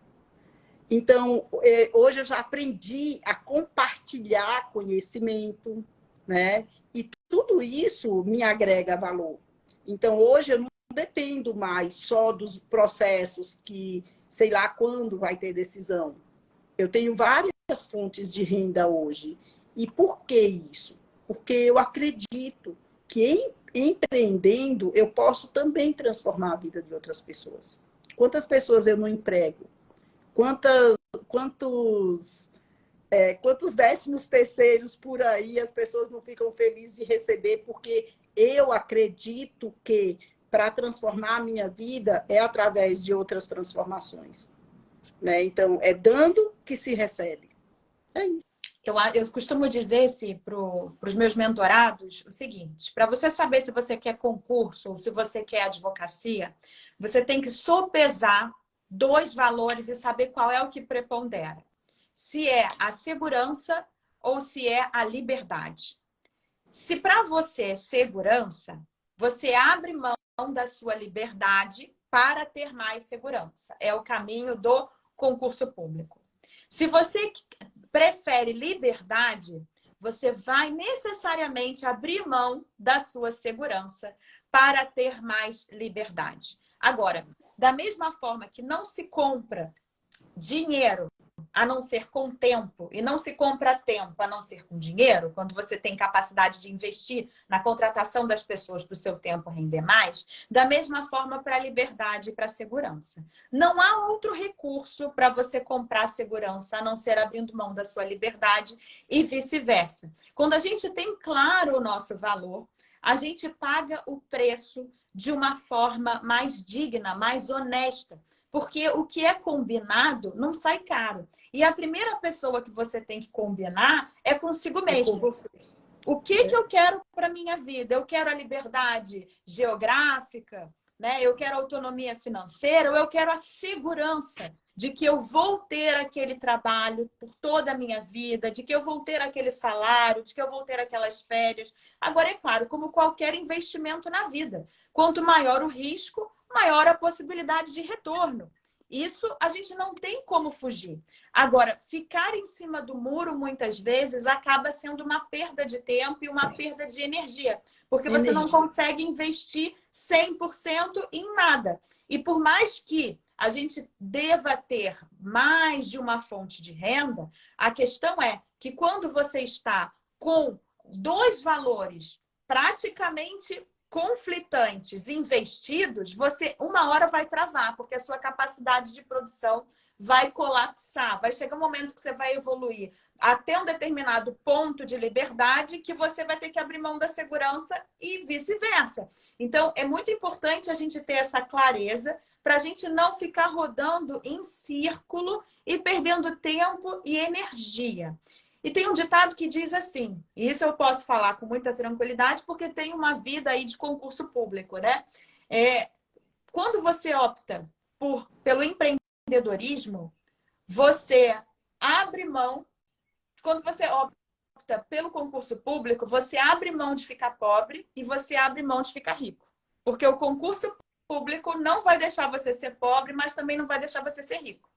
Então, hoje eu já aprendi a compartilhar conhecimento, né? E tudo isso me agrega valor. Então, hoje eu não dependo mais só dos processos que, sei lá quando vai ter decisão. Eu tenho várias fontes de renda hoje. E por que isso? Porque eu acredito que empreendendo eu posso também transformar a vida de outras pessoas. Quantas pessoas eu não emprego? Quantos 13º por aí as pessoas não ficam felizes de receber, porque eu acredito que para transformar a minha vida é através de outras transformações. Né? Então, é dando que se recebe. É isso. Eu costumo dizer para os meus mentorados o seguinte: para você saber se você quer concurso ou se você quer advocacia, você tem que sopesar 2 valores e saber qual é o que prepondera. Se é a segurança ou se é a liberdade. Se para você é segurança, você abre mão da sua liberdade para ter mais segurança. É o caminho do concurso público. Se você prefere liberdade, você vai necessariamente abrir mão da sua segurança para ter mais liberdade. Agora, da mesma forma que não se compra dinheiro a não ser com tempo, e não se compra tempo a não ser com dinheiro, quando você tem capacidade de investir na contratação das pessoas para o seu tempo render mais, da mesma forma para a liberdade e para a segurança. Não há outro recurso para você comprar segurança a não ser abrindo mão da sua liberdade e vice-versa. Quando a gente tem claro o nosso valor, a gente paga o preço de uma forma mais digna, mais honesta. Porque o que é combinado não sai caro. E a primeira pessoa que você tem que combinar é consigo mesmo. É com você. O que eu quero para a minha vida? Eu quero a liberdade geográfica, né? Eu quero a autonomia financeira, ou eu quero a segurança de que eu vou ter aquele trabalho por toda a minha vida, de que eu vou ter aquele salário, de que eu vou ter aquelas férias. Agora, é claro, como qualquer investimento na vida, quanto maior o risco, maior a possibilidade de retorno. Isso a gente não tem como fugir. Agora, ficar em cima do muro, muitas vezes, acaba sendo uma perda de tempo e uma perda de energia. Porque você não consegue investir 100% em nada. E por mais que a gente deva ter mais de uma fonte de renda, a questão é que quando você está com dois valores praticamente conflitantes investidos, você uma hora vai travar, porque a sua capacidade de produção vai colapsar. Vai chegar um momento que você vai evoluir até um determinado ponto de liberdade que você vai ter que abrir mão da segurança e vice-versa. Então, é muito importante a gente ter essa clareza para a gente não ficar rodando em círculo e perdendo tempo e energia. E tem um ditado que diz assim, e isso eu posso falar com muita tranquilidade, porque tem uma vida aí de concurso público, né? Quando você opta pelo empreendedorismo, você abre mão. Quando você opta pelo concurso público, você abre mão de ficar pobre e você abre mão de ficar rico. Porque o concurso público não vai deixar você ser pobre, mas também não vai deixar você ser rico.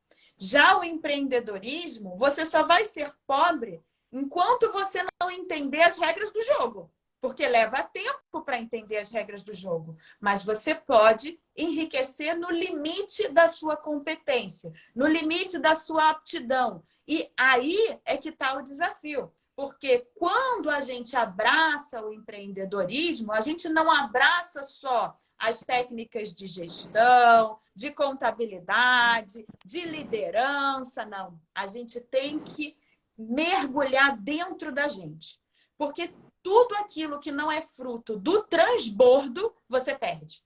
Já o empreendedorismo, você só vai ser pobre enquanto você não entender as regras do jogo. Porque leva tempo para entender as regras do jogo. Mas você pode enriquecer no limite da sua competência, no limite da sua aptidão. E aí é que está o desafio. Porque quando a gente abraça o empreendedorismo, a gente não abraça só as técnicas de gestão, de contabilidade, de liderança, não. A gente tem que mergulhar dentro da gente. Porque tudo aquilo que não é fruto do transbordo, você perde.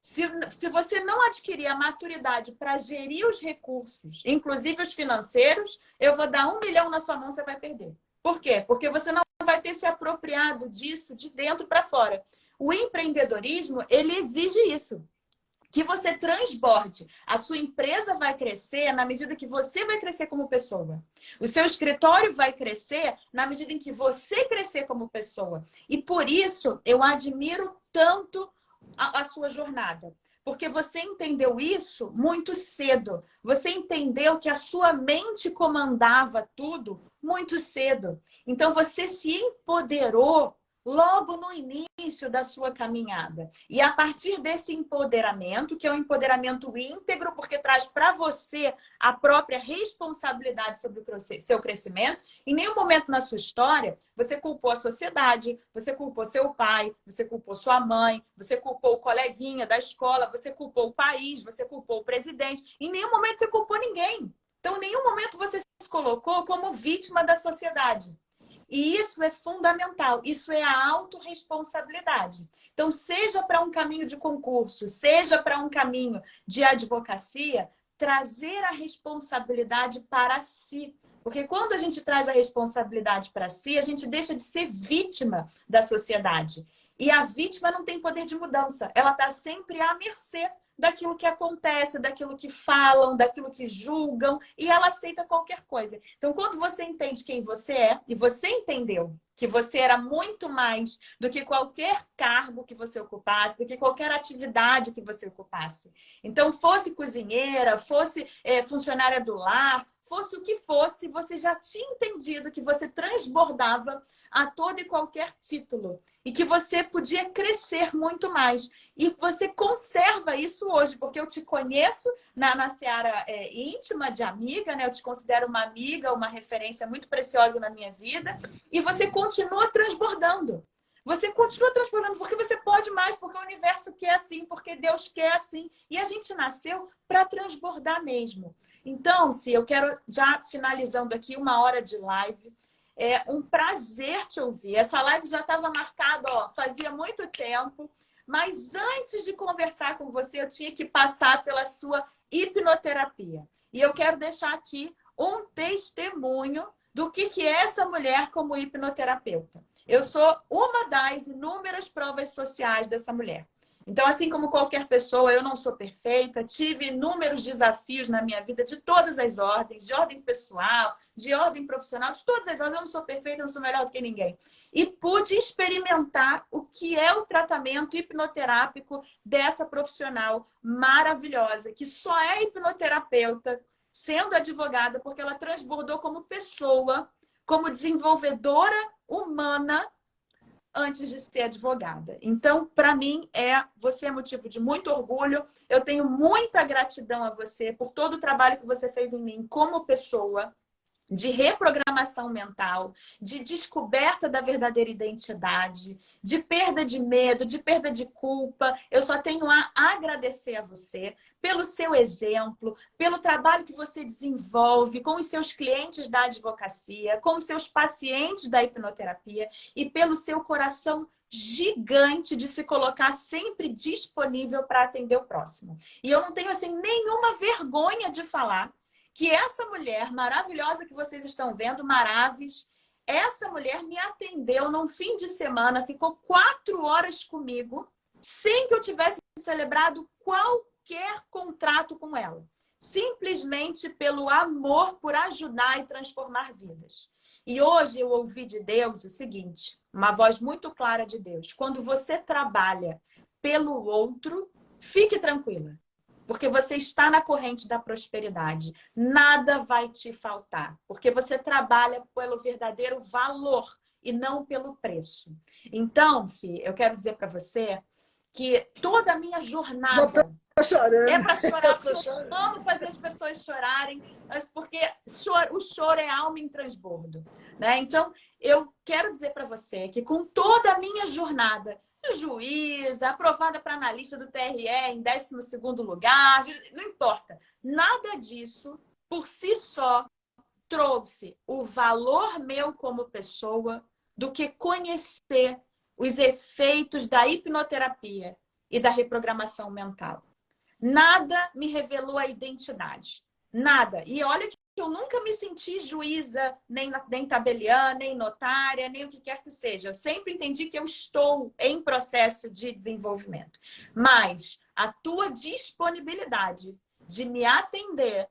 Se você não adquirir a maturidade para gerir os recursos, inclusive os financeiros, eu vou dar 1 milhão na sua mão, você vai perder. Por quê? Porque você não vai ter se apropriado disso de dentro para fora. O empreendedorismo, ele exige isso. Que você transborde. A sua empresa vai crescer na medida que você vai crescer como pessoa. O seu escritório vai crescer na medida em que você crescer como pessoa. E por isso, eu admiro tanto a sua jornada. Porque você entendeu isso muito cedo. Você entendeu que a sua mente comandava tudo muito cedo. Então, você se empoderou logo no início da sua caminhada. E a partir desse empoderamento, que é um empoderamento íntegro, porque traz para você a própria responsabilidade sobre o seu crescimento, em nenhum momento na sua história você culpou a sociedade, você culpou seu pai, você culpou sua mãe, você culpou o coleguinha da escola, você culpou o país, você culpou o presidente. Em nenhum momento você culpou ninguém. Então, em nenhum momento você se colocou como vítima da sociedade. E isso é fundamental, isso é a autorresponsabilidade. Então, seja para um caminho de concurso, seja para um caminho de advocacia, trazer a responsabilidade para si. Porque quando a gente traz a responsabilidade para si, a gente deixa de ser vítima da sociedade. E a vítima não tem poder de mudança, ela está sempre à mercê daquilo que acontece, daquilo que falam, daquilo que julgam, e ela aceita qualquer coisa. Então, quando você entende quem você é, e você entendeu que você era muito mais do que qualquer cargo que você ocupasse, do que qualquer atividade que você ocupasse. Então, fosse cozinheira, fosse funcionária do lar, fosse o que fosse, você já tinha entendido que você transbordava a todo e qualquer título e que você podia crescer muito mais. E você conserva isso hoje, porque eu te conheço na seara íntima de amiga, né? Eu te considero uma amiga, uma referência muito preciosa na minha vida, e você continua transbordando. Você continua transbordando porque você pode mais, porque o universo quer assim, porque Deus quer assim. E a gente nasceu para transbordar mesmo. Então, se eu quero, já finalizando aqui, 1 hora de live, é um prazer te ouvir. Essa live já estava marcada, fazia muito tempo. Mas antes de conversar com você, eu tinha que passar pela sua hipnoterapia. E eu quero deixar aqui um testemunho do que é essa mulher como hipnoterapeuta. Eu sou uma das inúmeras provas sociais dessa mulher. Então, assim como qualquer pessoa, eu não sou perfeita, tive inúmeros desafios na minha vida de todas as ordens, de ordem pessoal, de ordem profissional, de todas as ordens. Eu não sou perfeita, eu não sou melhor do que ninguém. e pude experimentar o que é o tratamento hipnoterápico dessa profissional maravilhosa, que só é hipnoterapeuta sendo advogada porque ela transbordou como pessoa, como desenvolvedora humana antes de ser advogada. Então, para mim, você é motivo de muito orgulho. Eu tenho muita gratidão a você por todo o trabalho que você fez em mim como pessoa, de reprogramação mental, de descoberta da verdadeira identidade, de perda de medo, de perda de culpa. Eu só tenho a agradecer a você pelo seu exemplo, pelo trabalho que você desenvolve com os seus clientes da advocacia, com os seus pacientes da hipnoterapia e pelo seu coração gigante de se colocar sempre disponível para atender o próximo. E eu não tenho assim nenhuma vergonha de falar que essa mulher maravilhosa que vocês estão vendo, Maravis, essa mulher me atendeu num fim de semana, ficou 4 horas comigo, sem que eu tivesse celebrado qualquer contrato com ela. Simplesmente pelo amor por ajudar e transformar vidas. E hoje eu ouvi de Deus o seguinte, uma voz muito clara de Deus. Quando você trabalha pelo outro, fique tranquila. Porque você está na corrente da prosperidade. Nada vai te faltar. Porque você trabalha pelo verdadeiro valor e não pelo preço. Então, eu quero dizer para você que toda a minha jornada chorando. é para chorar, porque eu amo fazer as pessoas chorarem, porque o choro é alma em transbordo, né? Então, eu quero dizer para você que com toda a minha jornada, juíza, aprovada para analista do TRE em 12º lugar, não importa. Nada disso, por si só, trouxe o valor meu como pessoa do que conhecer os efeitos da hipnoterapia e da reprogramação mental. Nada me revelou a identidade. Nada. E olha que eu nunca me senti juíza, nem tabeliã, nem notária, nem o que quer que seja. Eu sempre entendi que eu estou em processo de desenvolvimento. Mas a tua disponibilidade de me atender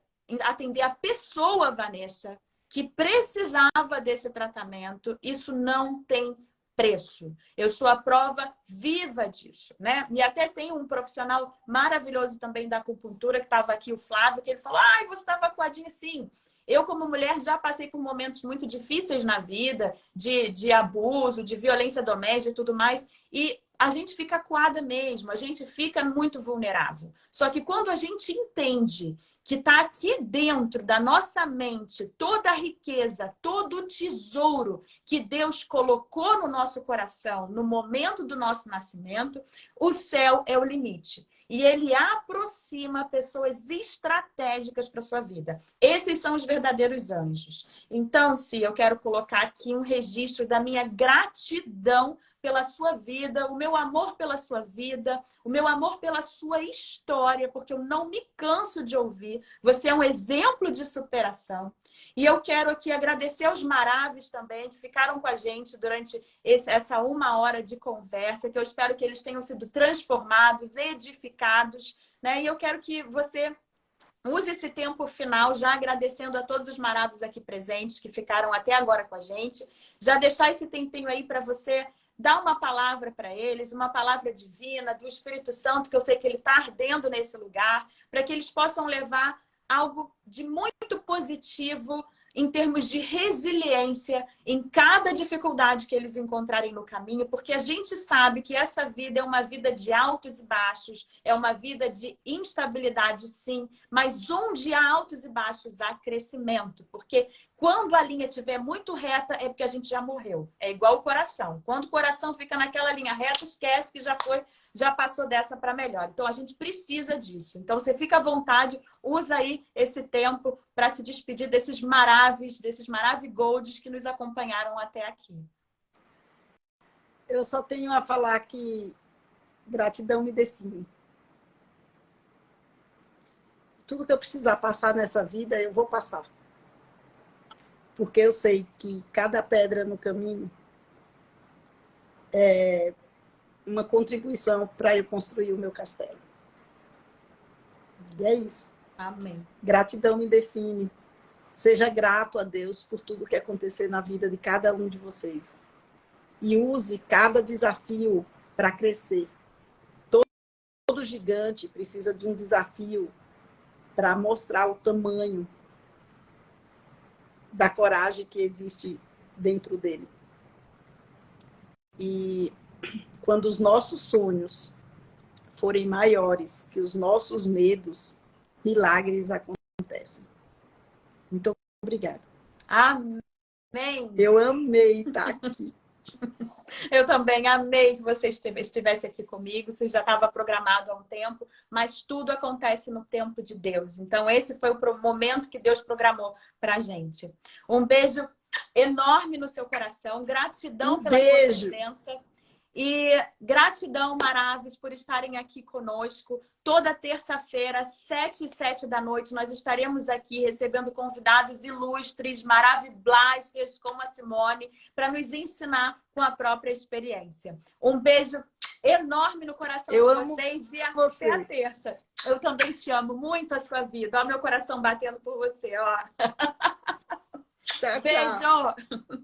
a pessoa, Vanessa, que precisava desse tratamento, isso não tem preço. Eu sou a prova viva disso, né? E até tem um profissional maravilhoso também da acupuntura, que estava aqui, o Flávio, que ele falou, você estava coadinha sim. Eu, como mulher, já passei por momentos muito difíceis na vida, de abuso, de violência doméstica e tudo mais, e a gente fica acuada mesmo, a gente fica muito vulnerável. Só que quando a gente entende que está aqui dentro da nossa mente toda a riqueza, todo o tesouro que Deus colocou no nosso coração no momento do nosso nascimento, o céu é o limite. E ele aproxima pessoas estratégicas para a sua vida. Esses são os verdadeiros anjos. Então, eu quero colocar aqui um registro da minha gratidão pela sua vida, o meu amor pela sua vida, o meu amor pela sua história, porque eu não me canso de ouvir. Você é um exemplo de superação. E eu quero aqui agradecer aos Maravis também, que ficaram com a gente durante essa 1 hora de conversa, que eu espero que eles tenham sido transformados, edificados, né? E eu quero que você use esse tempo final já agradecendo a todos os Maravis aqui presentes, que ficaram até agora com a gente. Já deixar esse tempinho aí para você dar uma palavra para eles, uma palavra divina do Espírito Santo, que eu sei que ele está ardendo nesse lugar, para que eles possam levar algo de muito positivo em termos de resiliência em cada dificuldade que eles encontrarem no caminho, porque a gente sabe que essa vida é uma vida de altos e baixos, é uma vida de instabilidade, sim, mas onde há altos e baixos há crescimento, porque quando a linha estiver muito reta é porque a gente já morreu. É igual o coração. Quando o coração fica naquela linha reta, esquece que já passou dessa para melhor. Então, a gente precisa disso. Então, você fica à vontade, usa aí esse tempo para se despedir desses maravigoldes que nos acompanharam até aqui. Eu só tenho a falar que gratidão me define. Tudo que eu precisar passar nessa vida, eu vou passar. Porque eu sei que cada pedra no caminho é uma contribuição para eu construir o meu castelo. E é isso. Amém. Gratidão me define. Seja grato a Deus por tudo que acontecer na vida de cada um de vocês. e use cada desafio para crescer. Todo gigante precisa de um desafio para mostrar o tamanho da coragem que existe dentro dele. E quando os nossos sonhos forem maiores que os nossos medos, milagres acontecem. Muito obrigada. Amém. Eu amei estar aqui. Eu também amei que você estivesse aqui comigo. Você já estava programado há um tempo, mas tudo acontece no tempo de Deus. Então, esse foi o momento que Deus programou para a gente. Um beijo enorme no seu coração. Gratidão pela sua presença. E gratidão, Maravis, por estarem aqui conosco. Toda terça-feira, 7 e 7 da noite, nós estaremos aqui recebendo convidados ilustres, maravilhosos, como a Simone, para nos ensinar com a própria experiência. Um beijo enorme no coração de vocês e até a terça. Eu também te amo muito a sua vida. Olha meu coração batendo por você, ó. Tchau, Beijo! tchau.